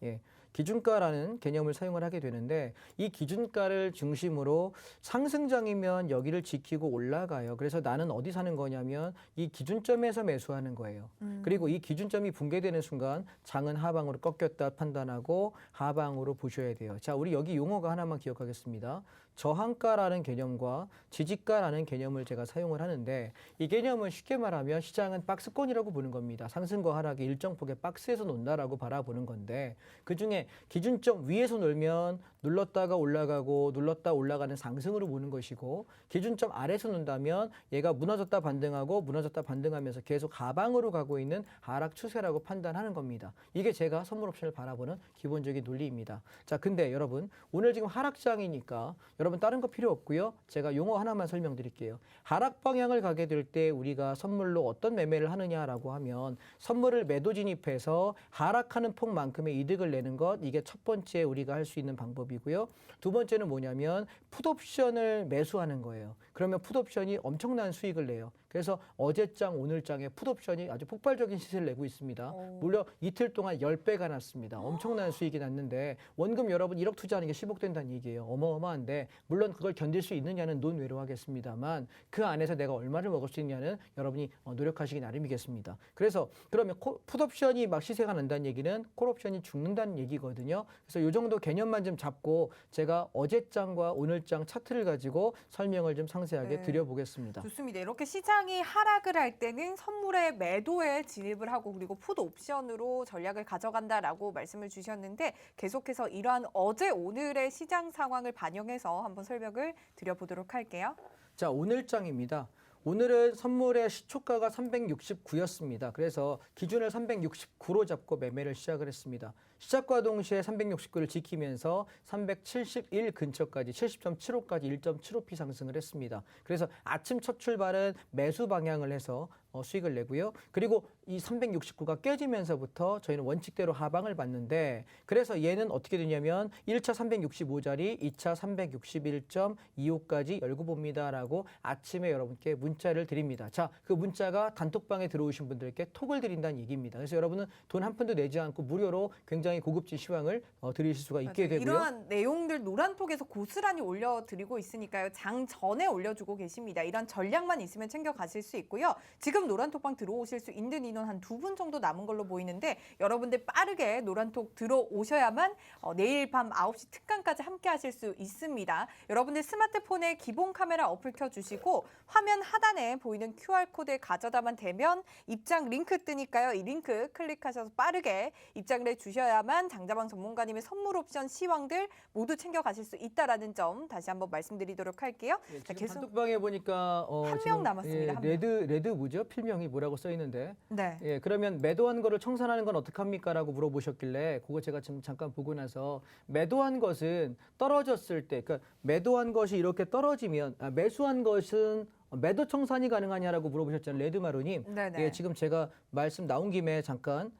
예, 기준가라는 개념을 사용을 하게 되는데 이 기준가를 중심으로 상승장이면 여기를 지키고 올라가요. 그래서 나는 어디 사는 거냐면 이 기준점에서 매수하는 거예요. 그리고 이 기준점이 붕괴되는 순간 장은 하방으로 꺾였다 판단하고 하방으로 보셔야 돼요. 자, 우리 여기 용어가 하나만 기억하겠습니다. 저항가라는 개념과 지지가라는 개념을 제가 사용을 하는데 이 개념은 쉽게 말하면 시장은 박스권이라고 보는 겁니다. 상승과 하락이 일정 폭의 박스에서 논다라고 바라보는 건데 그중에 기준점 위에서 놀면 눌렀다가 올라가고 눌렀다 올라가는 상승으로 보는 것이고 기준점 아래에서 논다면 얘가 무너졌다 반등하고 무너졌다 반등하면서 계속 하방으로 가고 있는 하락 추세라고 판단하는 겁니다. 이게 제가 선물 옵션을 바라보는 기본적인 논리입니다. 자, 근데 여러분 오늘 지금 하락장이니까 여러분 다른 거 필요 없고요. 제가 용어 하나만 설명드릴게요. 하락 방향을 가게 될 때 우리가 선물로 어떤 매매를 하느냐라고 하면 선물을 매도 진입해서 하락하는 폭만큼의 이득을 내는 것 이게 첫 번째 우리가 할 수 있는 방법이고요. 두 번째는 뭐냐면 풋옵션을 매수하는 거예요. 그러면 풋옵션이 엄청난 수익을 내요. 그래서 어제장 오늘장에 풋옵션이 아주 폭발적인 시세를 내고 있습니다. 무려 이틀 동안 10배가 났습니다. 엄청난 수익이 났는데 원금 여러분 1억 투자하는 게 10억 된다는 얘기예요. 어마어마한데 물론 그걸 견딜 수 있느냐는 논외로 하겠습니다만 그 안에서 내가 얼마를 먹을 수 있냐는 여러분이 노력하시기 나름이겠습니다. 그래서 그러면 풋옵션이 막 시세가 난다는 얘기는 콜옵션이 죽는다는 얘기거든요. 그래서 이 정도 개념만 좀 잡고 제가 어제장과 오늘장 차트를 가지고 설명을 좀 상세하게 드려보겠습니다. 좋습니다. 이렇게 시장이 하락을 할 때는 선물의 매도에 진입을 하고 그리고 풋 옵션으로 전략을 가져간다라고 말씀을 주셨는데 계속해서 이러한 어제 오늘의 시장 상황을 반영해서 한번 설명을 드려보도록 할게요. 자, 오늘장입니다. 오늘은 선물의 시초가가 369였습니다. 그래서 기준을 369로 잡고 매매를 시작을 했습니다. 시작과 동시에 369를 지키면서 371 근처까지 70.75까지 1.75p 상승을 했습니다. 그래서 아침 첫 출발은 매수 방향을 해서 수익을 내고요. 그리고 이 369가 깨지면서부터 저희는 원칙대로 하방을 봤는데 그래서 얘는 어떻게 되냐면 1차 365자리, 2차 361.25까지 열고 봅니다라고 아침에 여러분께 문자를 드립니다. 자, 그 문자가 단톡방에 들어오신 분들께 톡을 드린다는 얘기입니다. 그래서 여러분은 돈 한 푼도 내지 않고 무료로 굉장히 고급진 시황을 드리실 수가 있게 되고요. 이러한 내용들 노란톡에서 고스란히 올려드리고 있으니까요. 장 전에 올려주고 계십니다. 이런 전략만 있으면 챙겨가실 수 있고요. 지금 노란톡방 들어오실 수 있는 인원 한 2분 정도 남은 걸로 보이는데 여러분들 빠르게 노란톡 들어오셔야만 내일 밤 9시 특강까지 함께 하실 수 있습니다. 여러분들 스마트폰에 기본 카메라 어플 켜주시고 화면 하단에 보이는 QR코드에 가져다만 대면 입장 링크 뜨니까요. 이 링크 클릭하셔서 빠르게 입장을 해주셔야만 장자방 전문가님의 선물 옵션 시황들 모두 챙겨가실 수 있다는 점 다시 한번 말씀드리도록 할게요. 예, 자, 지금 계속 단톡방에 보니까 한 명 지금, 남았습니다. 한 명. 레드 뭐죠? 필명이 뭐라고 써 있는데. 네. 예, 그러면 매도한 거를 청산하는 건 어떡합니까라고 물어보셨길래 그거 제가 지금 잠깐 보고 나서 매도한 것은 떨어졌을 때, 그러니까 매도한 것이 이렇게 떨어지면 매수한 것은 매도 청산이 가능하냐라고 물어보셨잖아요, 레드마루님. 네네. 예, 지금 제가 말씀 나온 김에 잠깐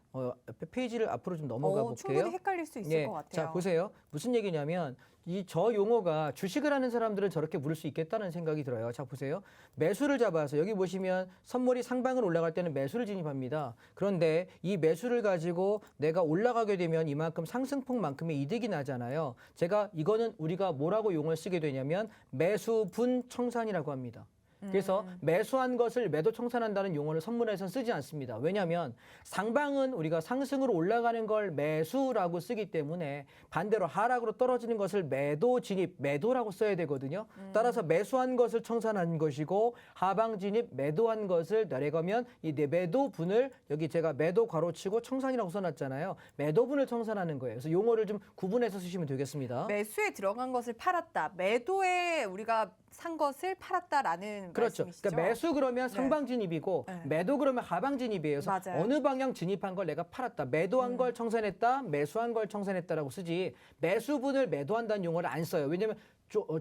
페이지를 앞으로 좀 넘어가 볼게요. 충분히 헷갈릴 수 있을 예, 것 같아요. 자 보세요. 무슨 얘기냐면 이 저 용어가 주식을 하는 사람들은 저렇게 부를 수 있겠다는 생각이 들어요. 자 보세요. 매수를 잡아서 여기 보시면 선물이 상방을 올라갈 때는 매수를 진입합니다. 그런데 이 매수를 가지고 내가 올라가게 되면 이만큼 상승폭만큼의 이득이 나잖아요. 제가 이거는 우리가 뭐라고 용어를 쓰게 되냐면 매수분 청산이라고 합니다. 그래서 매수한 것을 매도 청산한다는 용어를 선물에선 쓰지 않습니다. 왜냐하면 상방은 우리가 상승으로 올라가는 걸 매수라고 쓰기 때문에 반대로 하락으로 떨어지는 것을 매도 진입, 매도라고 써야 되거든요. 따라서 매수한 것을 청산한 것이고 하방 진입, 매도한 것을 내려가면 이 매도분을 여기 제가 매도 괄호치고 청산이라고 써놨잖아요. 매도분을 청산하는 거예요. 그래서 용어를 좀 구분해서 쓰시면 되겠습니다. 매수에 들어간 것을 팔았다. 매도에 우리가 산 것을 팔았다라는 그렇죠. 말씀이시죠? 그러니까 매수 그러면 네. 상방 진입이고 네. 매도 그러면 하방 진입이에요. 그래서 맞아요. 어느 방향 진입한 걸 내가 팔았다. 매도한 걸 청산했다. 매수한 걸 청산했다라고 쓰지 매수분을 매도한다는 용어를 안 써요. 왜냐하면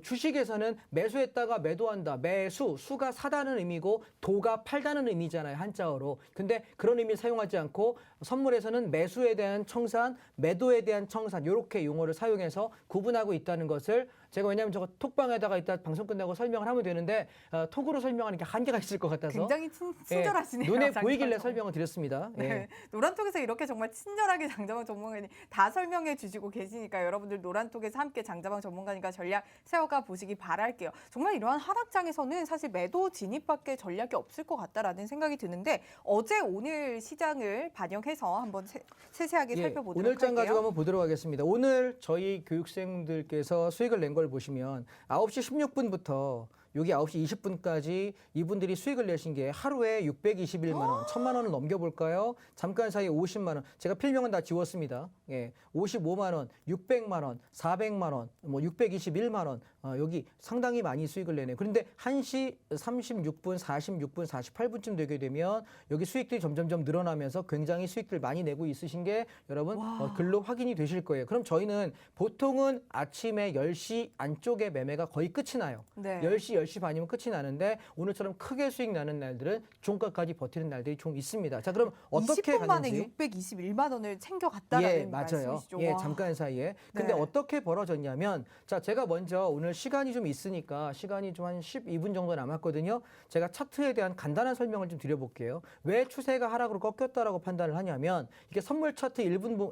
주식에서는 매수했다가 매도한다. 매수, 수가 사다는 의미고 도가 팔다는 의미잖아요. 한자어로. 근데 그런 의미를 사용하지 않고 선물에서는 매수에 대한 청산, 매도에 대한 청산 이렇게 용어를 사용해서 구분하고 있다는 것을 제가 왜냐하면 저거 톡방에다가 이따 방송 끝나고 설명을 하면 되는데 톡으로 설명하는 게 한계가 있을 것 같아서 굉장히 친절하시네요. 눈에 장자방 보이길래 전문- 설명을 드렸습니다. 네. 예. 노란톡에서 이렇게 정말 친절하게 장자방 전문가님 다 설명해 주시고 계시니까 여러분들 노란톡에서 함께 장자방 전문가님과 전략 세워가 보시기 바랄게요. 정말 이러한 하락장에서는 사실 매도 진입밖에 전략이 없을 것 같다라는 생각이 드는데 어제 오늘 시장을 반영해서 한번 세세하게 살펴보도록 오늘 장 할게요. 가지고 한번 보도록 하겠습니다. 오늘 저희 교육생들께서 수익을 낸 걸 보시면 9시 16분부터 여기 9시 20분까지 이분들이 수익을 내신 게 하루에 621만 원, 1000만 원을 넘겨볼까요? 잠깐 사이에 50만 원. 제가 필명은 다 지웠습니다. 예, 55만 원, 600만 원, 400만 원, 뭐 621만 원. 여기 상당히 많이 수익을 내네요. 그런데 1시 36분, 46분, 48분쯤 되게 되면 여기 수익들이 점점점 늘어나면서 굉장히 수익들 많이 내고 있으신 게 여러분 글로 확인이 되실 거예요. 그럼 저희는 보통은 아침에 10시 안쪽에 매매가 거의 끝이 나요. 네. 10시 반이면 끝이 나는데 오늘처럼 크게 수익 나는 날들은 종가까지 버티는 날들이 좀 있습니다. 자, 그럼 어떻게 20분 만에 가는지 621만 원을 챙겨갔다라는 예, 맞아요. 말씀이시죠? 예, 와. 잠깐 사이에. 근데 네. 어떻게 벌어졌냐면 자, 제가 먼저 오늘 시간이 좀 있으니까 시간이 좀 한 12분 정도 남았거든요. 제가 차트에 대한 간단한 설명을 좀 드려볼게요. 왜 추세가 하락으로 꺾였다라고 판단을 하냐면 이게 선물 차트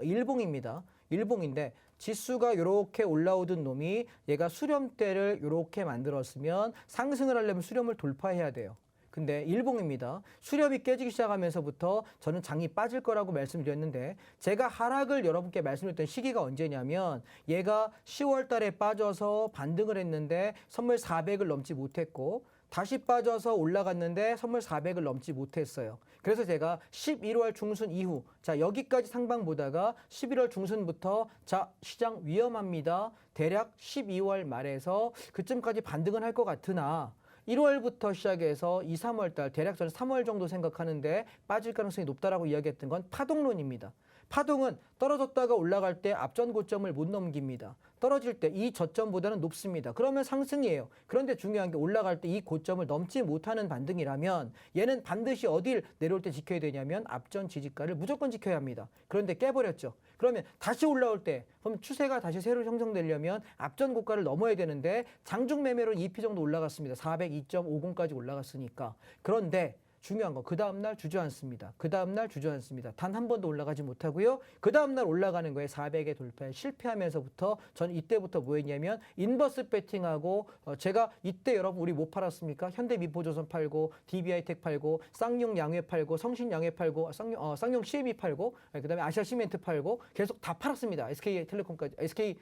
일봉입니다. 일봉인데 지수가 이렇게 올라오던 놈이 얘가 수렴대를 이렇게 만들었으면 상승을 하려면 수렴을 돌파해야 돼요. 근데 일봉입니다. 수렴이 깨지기 시작하면서부터 저는 장이 빠질 거라고 말씀드렸는데 제가 하락을 여러분께 말씀드렸던 시기가 언제냐면 얘가 10월 달에 빠져서 반등을 했는데 선물 400을 넘지 못했고 다시 빠져서 올라갔는데 선물 400을 넘지 못했어요. 그래서 제가 11월 중순 이후 자 여기까지 상방 보다가 11월 중순부터 자 시장 위험합니다. 대략 12월 말에서 그쯤까지 반등은 할 것 같으나 1월부터 시작해서 2, 3월 달 대략 저는 3월 정도 생각하는데 빠질 가능성이 높다라고 이야기했던 건 파동론입니다. 파동은 떨어졌다가 올라갈 때 앞전 고점을 못 넘깁니다. 떨어질 때 이 저점보다는 높습니다. 그러면 상승이에요. 그런데 중요한 게 올라갈 때 이 고점을 넘지 못하는 반등이라면 얘는 반드시 어딜 내려올 때 지켜야 되냐면 앞전 지지가를 무조건 지켜야 합니다. 그런데 깨버렸죠. 그러면 다시 올라올 때 그럼 추세가 다시 새로 형성되려면 앞전 고가를 넘어야 되는데 장중 매매로 2p 정도 올라갔습니다. 402.50까지 올라갔으니까. 그런데 중요한 거 그 다음날 주저앉습니다. 그 다음날 주저앉습니다. 단 한 번도 올라가지 못하고요. 그 다음날 올라가는 거에 400에 돌파에 실패하면서부터 전 이때부터 뭐 했냐면 인버스 배팅하고 제가 이때 여러분 우리 뭐 팔았습니까? 현대미포조선 팔고 DB하이텍 팔고 쌍용 양회 팔고 성신 양회 팔고 쌍용 CME 팔고 그다음에 아시아 시멘트 팔고 계속 다 팔았습니다. SK텔레콤까지 SK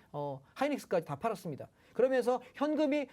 하이닉스까지 다 팔았습니다. 그러면서 현금이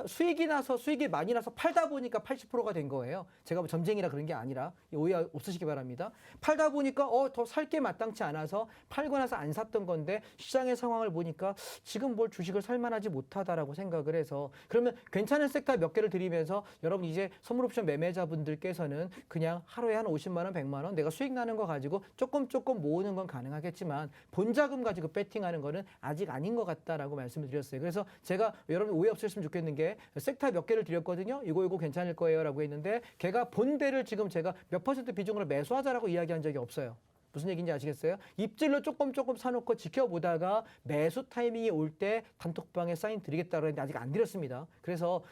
수익이 나서 수익이 많이 나서 팔다 보니까 80%가 된 거예요. 제가 뭐 점쟁이라 그런 게 아니라 오해 없으시기 바랍니다. 팔다 보니까 더 살 게 마땅치 않아서 팔고 나서 안 샀던 건데 시장의 상황을 보니까 지금 뭘 주식을 살 만하지 못하다라고 생각을 해서 그러면 괜찮은 섹터 몇 개를 드리면서 여러분 이제 선물옵션 매매자분들께서는 그냥 하루에 한 50만 원, 100만 원 내가 수익 나는 거 가지고 조금 모으는 건 가능하겠지만 본자금 가지고 배팅하는 거는 아직 아닌 것 같다라고 말씀을 드렸어요. 그래서 제가 여러분 오해 없으셨으면 좋겠는 게 섹터 몇 개를 드렸거든요. 이거 괜찮을 거예요 라고 했는데 걔가 본대를 지금 제가 몇 퍼센트 비중으로 매수하자라고 이야기한 적이 없어요. 무슨 얘기인지 아시겠어요? 입질로 조금 사놓고 지켜보다가 매수 타이밍이 올 때 단톡방에 사인 드리겠다고 했는데 아직 안 드렸습니다. 그래서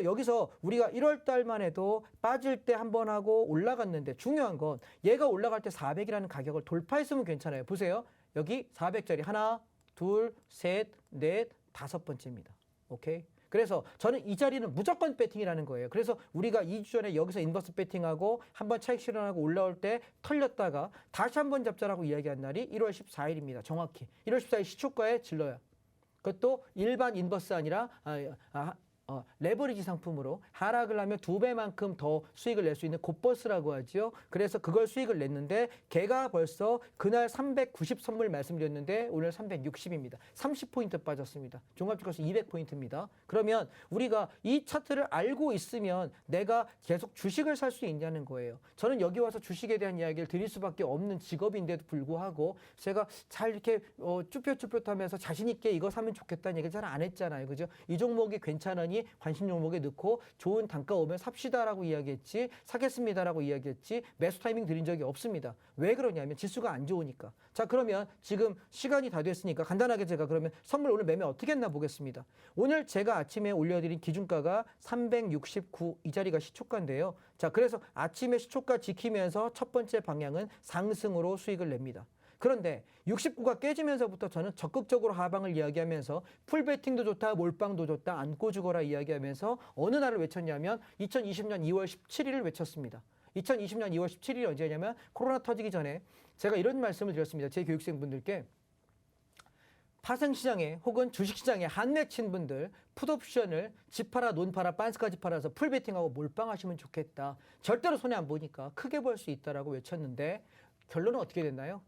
여기서 우리가 1월 달만 해도 빠질 때 한 번 하고 올라갔는데 중요한 건 얘가 올라갈 때 400이라는 가격을 돌파했으면 괜찮아요. 보세요. 여기 400짜리 하나, 둘, 셋, 넷, 5번째입니다. 오케이? 그래서 저는 이 자리는 무조건 배팅이라는 거예요. 그래서 우리가 2주 전에 여기서 인버스 배팅하고 한번 차익 실현하고 올라올 때 털렸다가 다시 한번 잡자라고 이야기한 날이 1월 14일입니다. 정확히. 1월 14일 시초가에 질러요. 그것도 일반 인버스 아니라 레버리지 상품으로 하락을 하면 2배만큼 더 수익을 낼 수 있는 곧버스라고 하죠. 그래서 그걸 수익을 냈는데 걔가 벌써 그날 390 선물 말씀드렸는데 오늘 360입니다. 30포인트 빠졌습니다. 종합주가수 200포인트입니다. 그러면 우리가 이 차트를 알고 있으면 내가 계속 주식을 살 수 있냐는 거예요. 저는 여기 와서 주식에 대한 이야기를 드릴 수밖에 없는 직업인데도 불구하고 제가 잘 이렇게 쭈뼛쭈뼛하면서 자신 있게 이거 사면 좋겠다는 얘기를 잘 안 했잖아요. 그죠? 이 종목이 괜찮으니 관심 종목에 넣고 좋은 단가 오면 삽시다라고 이야기했지 사겠습니다라고 이야기했지 매수 타이밍 드린 적이 없습니다. 왜 그러냐면 지수가 안 좋으니까. 자 그러면 지금 시간이 다 됐으니까 간단하게 제가 그러면 선물 오늘 매매 어떻게 했나 보겠습니다. 오늘 제가 아침에 올려드린 기준가가 369 이 자리가 시초가인데요. 자 그래서 아침에 시초가 지키면서 첫 번째 방향은 상승으로 수익을 냅니다. 그런데 69가 깨지면서부터 저는 적극적으로 하방을 이야기하면서 풀베팅도 좋다, 몰빵도 좋다, 안고 죽어라 이야기하면서 어느 날을 외쳤냐면 2020년 2월 17일을 외쳤습니다. 2020년 2월 17일이 언제냐면 코로나 터지기 전에 제가 이런 말씀을 드렸습니다. 제 교육생분들께 파생시장에 혹은 주식시장에 한맺힌 분들 풋옵션을 집 팔아 논 팔아 빤스까지 팔아서 풀베팅하고 몰빵하시면 좋겠다. 절대로 손해 안 보니까 크게 벌 수 있다라고 외쳤는데 결론은 어떻게 됐나요?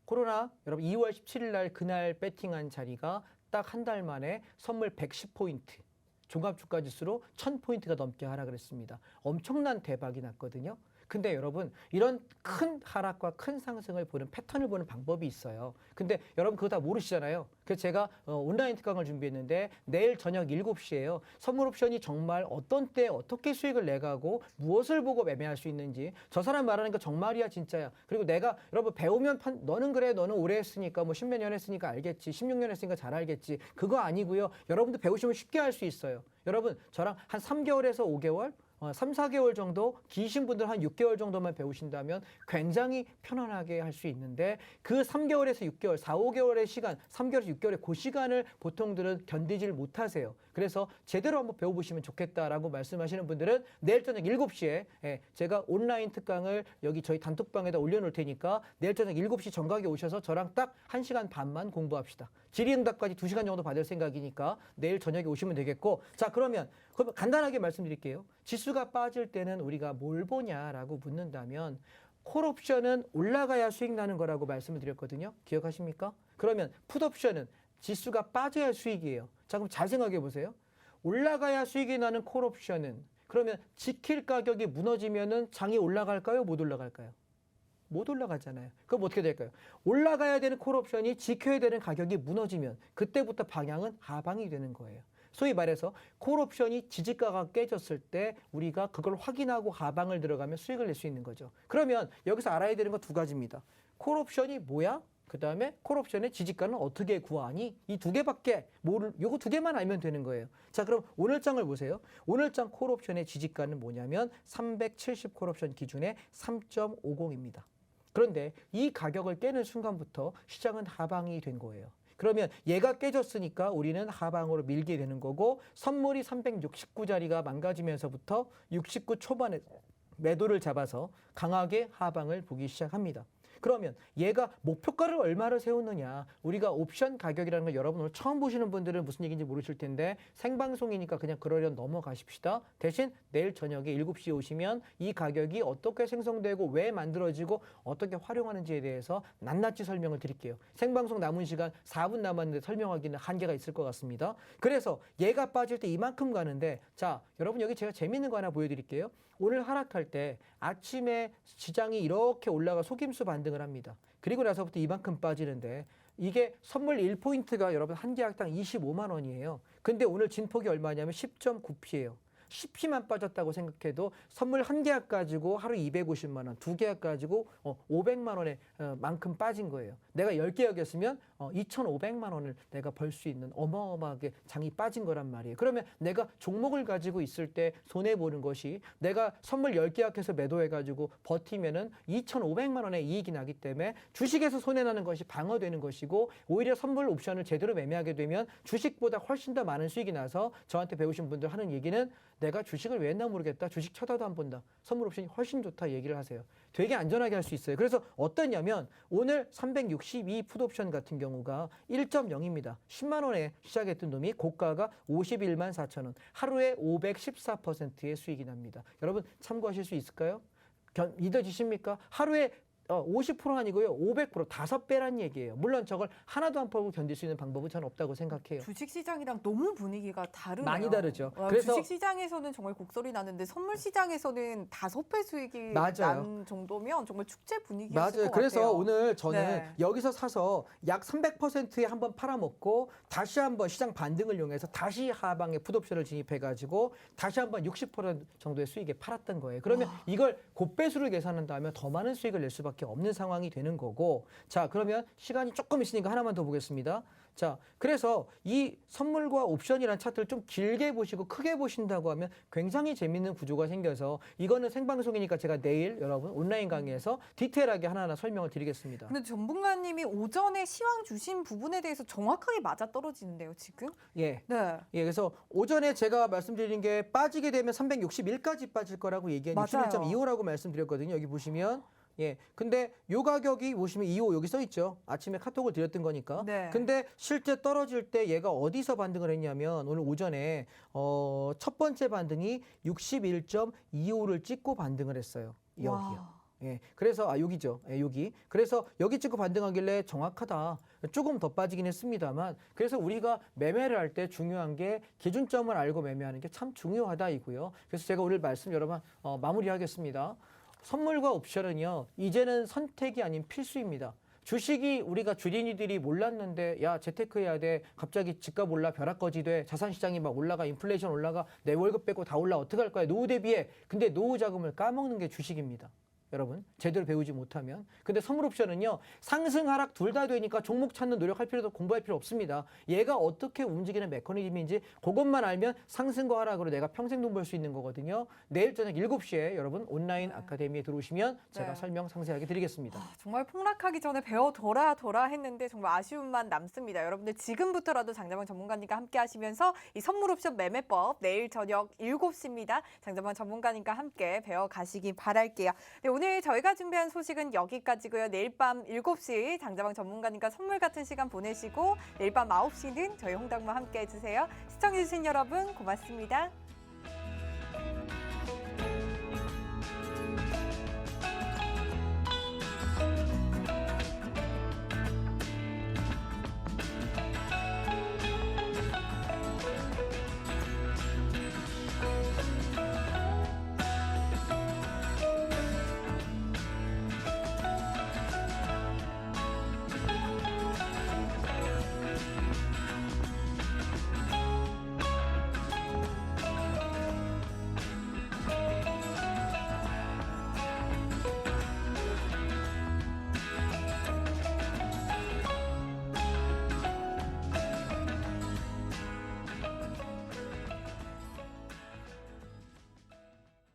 코로나 여러분 2월 17일 날 그날 배팅한 자리가 딱 한 달 만에 선물 110포인트 종합주가지수로 1000포인트가 넘게 하락을 했습니다. 엄청난 대박이 났거든요. 근데 여러분 이런 큰 하락과 큰 상승을 보는 패턴을 보는 방법이 있어요. 근데 여러분 그거 다 모르시잖아요. 그래서 제가 온라인 특강을 준비했는데 내일 저녁 7시에요. 선물 옵션이 정말 어떤 때 어떻게 수익을 내가고 무엇을 보고 매매할 수 있는지 저 사람 말하는 거 정말이야 진짜야. 그리고 내가 여러분 배우면 너는 그래 너는 오래 했으니까 뭐 10몇 년 했으니까 알겠지 16년 했으니까 잘 알겠지 그거 아니고요. 여러분도 배우시면 쉽게 할 수 있어요. 여러분 저랑 한 3개월에서 5개월 3, 4개월 정도 기신 분들 한 6개월 정도만 배우신다면 굉장히 편안하게 할 수 있는데 그 3개월에서 6개월, 4, 5개월의 시간, 3개월에서 6개월의 그 시간을 보통들은 견디질 못하세요. 그래서 제대로 한번 배워보시면 좋겠다라고 말씀하시는 분들은 내일 저녁 7시에 제가 온라인 특강을 여기 저희 단톡방에다 올려놓을 테니까 내일 저녁 7시 정각에 오셔서 저랑 딱 1시간 반만 공부합시다. 질의응답까지 2시간 정도 받을 생각이니까 내일 저녁에 오시면 되겠고 자 그러면 간단하게 말씀드릴게요. 지수가 빠질 때는 우리가 뭘 보냐라고 묻는다면 콜옵션은 올라가야 수익 나는 거라고 말씀을 드렸거든요. 기억하십니까? 그러면 풋옵션은 지수가 빠져야 수익이에요. 자 그럼 잘 생각해 보세요. 올라가야 수익이 나는 콜옵션은 그러면 지킬 가격이 무너지면은 장이 올라갈까요? 못 올라갈까요? 못 올라가잖아요. 그럼 어떻게 될까요? 올라가야 되는 콜옵션이 지켜야 되는 가격이 무너지면 그때부터 방향은 하방이 되는 거예요. 소위 말해서 콜옵션이 지지가가 깨졌을 때 우리가 그걸 확인하고 하방을 들어가면 수익을 낼 수 있는 거죠. 그러면 여기서 알아야 되는 건 두 가지입니다. 콜옵션이 뭐야? 그 다음에 콜옵션의 지지가는 어떻게 구하니? 이 두 개밖에 요거 두 개만 알면 되는 거예요. 자, 그럼 오늘 장을 보세요. 오늘 장 콜옵션의 지지가는 뭐냐면 370 콜옵션 기준의 3.50입니다. 그런데 이 가격을 깨는 순간부터 시장은 하방이 된 거예요. 그러면 얘가 깨졌으니까 우리는 하방으로 밀게 되는 거고 선물이 369자리가 망가지면서부터 69 초반에 매도를 잡아서 강하게 하방을 보기 시작합니다. 그러면 얘가 목표가를 얼마를 세우느냐. 우리가 옵션 가격이라는 걸 여러분 오늘 처음 보시는 분들은 무슨 얘기인지 모르실 텐데 생방송이니까 그냥 그러려니 넘어가십시다. 대신 내일 저녁에 7시에 오시면 이 가격이 어떻게 생성되고 왜 만들어지고 어떻게 활용하는지에 대해서 낱낱이 설명을 드릴게요. 생방송 남은 시간 4분 남았는데 설명하기는 한계가 있을 것 같습니다. 그래서 얘가 빠질 때 이만큼 가는데 자, 여러분 여기 제가 재밌는 거 하나 보여드릴게요. 오늘 하락할 때 아침에 시장이 이렇게 올라가 속임수 반등을 합니다. 그리고 나서부터 이만큼 빠지는데 이게 선물 1포인트가 여러분 한 계약당 25만 원이에요. 근데 오늘 진폭이 얼마냐면 10.9p예요. 10p만 빠졌다고 생각해도 선물 한 계약 가지고 하루 250만 원, 두 계약 가지고 500만 원의 만큼 빠진 거예요. 내가 10계약이었으면 2,500만 원을 내가 벌 수 있는 어마어마하게 장이 빠진 거란 말이에요. 그러면 내가 종목을 가지고 있을 때 손해보는 것이 내가 선물 10계약해서 매도해가지고 버티면은 2,500만 원의 이익이 나기 때문에 주식에서 손해나는 것이 방어되는 것이고 오히려 선물 옵션을 제대로 매매하게 되면 주식보다 훨씬 더 많은 수익이 나서 저한테 배우신 분들 하는 얘기는 내가 주식을 왜 했나 모르겠다. 주식 쳐다도 안 본다. 선물 옵션이 훨씬 좋다 얘기를 하세요. 되게 안전하게 할 수 있어요. 그래서 어떠냐면 오늘 362 풋옵션 같은 경우가 1.0입니다. 10만 원에 시작했던 놈이 고가가 51만 4천 원. 하루에 514%의 수익이 납니다. 여러분 참고하실 수 있을까요? 믿어지십니까? 하루에 50% 아니고요. 500% 5배란 얘기예요. 물론 저걸 하나도 안 팔고 견딜 수 있는 방법은 전 없다고 생각해요. 주식시장이랑 너무 분위기가 다르네요. 많이 다르죠. 그래서 주식시장에서는 정말 곡소리 나는데 선물시장에서는 5배 수익이 난 정도면 정말 축제 분위기였을 것 같아요. 그래서 오늘 저는 여기서 사서 약 300%에 한번 팔아먹고 다시 한번 시장 반등을 이용해서 다시 하방에 풋옵션을 진입해가지고 다시 한번 60% 정도의 수익에 팔았던 거예요. 그러면 이걸 곱배수를 계산한다면 더 많은 수익을 낼 수밖에 없는 상황이 되는 거고 자 그러면 시간이 조금 있으니까 하나만 더 보겠습니다. 자 그래서 이 선물과 옵션이라는 차트를 좀 길게 보시고 크게 보신다고 하면 굉장히 재밌는 구조가 생겨서 이거는 생방송이니까 제가 내일 여러분 온라인 강의에서 디테일하게 하나하나 설명을 드리겠습니다. 근데 전문가님이 오전에 시황 주신 부분에 대해서 정확하게 맞아떨어지는데요 지금? 예. 그래서 오전에 제가 말씀드린 게 빠지게 되면 361까지 빠질 거라고 얘기한 61.25라고 말씀드렸거든요. 여기 보시면 근데 요 가격이 보시면 25 여기 써 있죠. 아침에 카톡을 드렸던 거니까. 근데 실제 떨어질 때 얘가 어디서 반등을 했냐면 오늘 오전에 첫 번째 반등이 61.25를 찍고 반등을 했어요. 여기요. 그래서 여기죠. 여기. 그래서 여기 찍고 반등하길래 정확하다. 조금 더 빠지긴 했습니다만 그래서 우리가 매매를 할 때 중요한 게 기준점을 알고 매매하는 게 참 중요하다 이고요. 그래서 제가 오늘 말씀 여러분 마무리하겠습니다. 선물과 옵션은요. 이제는 선택이 아닌 필수입니다. 주식이 우리가 주린이들이 몰랐는데 야 재테크해야 돼. 갑자기 집값 올라 벼락거지 돼. 자산시장이 막 올라가. 인플레이션 올라가. 내 월급 빼고 다 올라. 어떡할 거야. 노후 대비해. 근데 노후 자금을 까먹는 게 주식입니다. 여러분 제대로 배우지 못하면. 근데 선물 옵션은요. 상승 하락 둘 다 되니까 종목 찾는 노력할 필요도 공부할 필요 없습니다. 얘가 어떻게 움직이는 메커니즘인지 그것만 알면 상승과 하락으로 내가 평생 돈 벌 수 있는 거거든요. 내일 저녁 7시에 여러분 온라인 아카데미에 들어오시면 제가 설명 상세하게 드리겠습니다. 정말 폭락하기 전에 배워둬라 했는데 정말 아쉬움만 남습니다. 여러분들 지금부터라도 장자방 전문가님과 함께 하시면서 이 선물 옵션 매매법 내일 저녁 7시입니다. 장자방 전문가님과 함께 배워가시기 바랄게요. 오늘 저희가 준비한 소식은 여기까지고요. 내일 밤 7시 장자방 전문가님과 선물 같은 시간 보내시고 내일 밤 9시는 저희 홍당무와 함께 해주세요. 시청해주신 여러분 고맙습니다.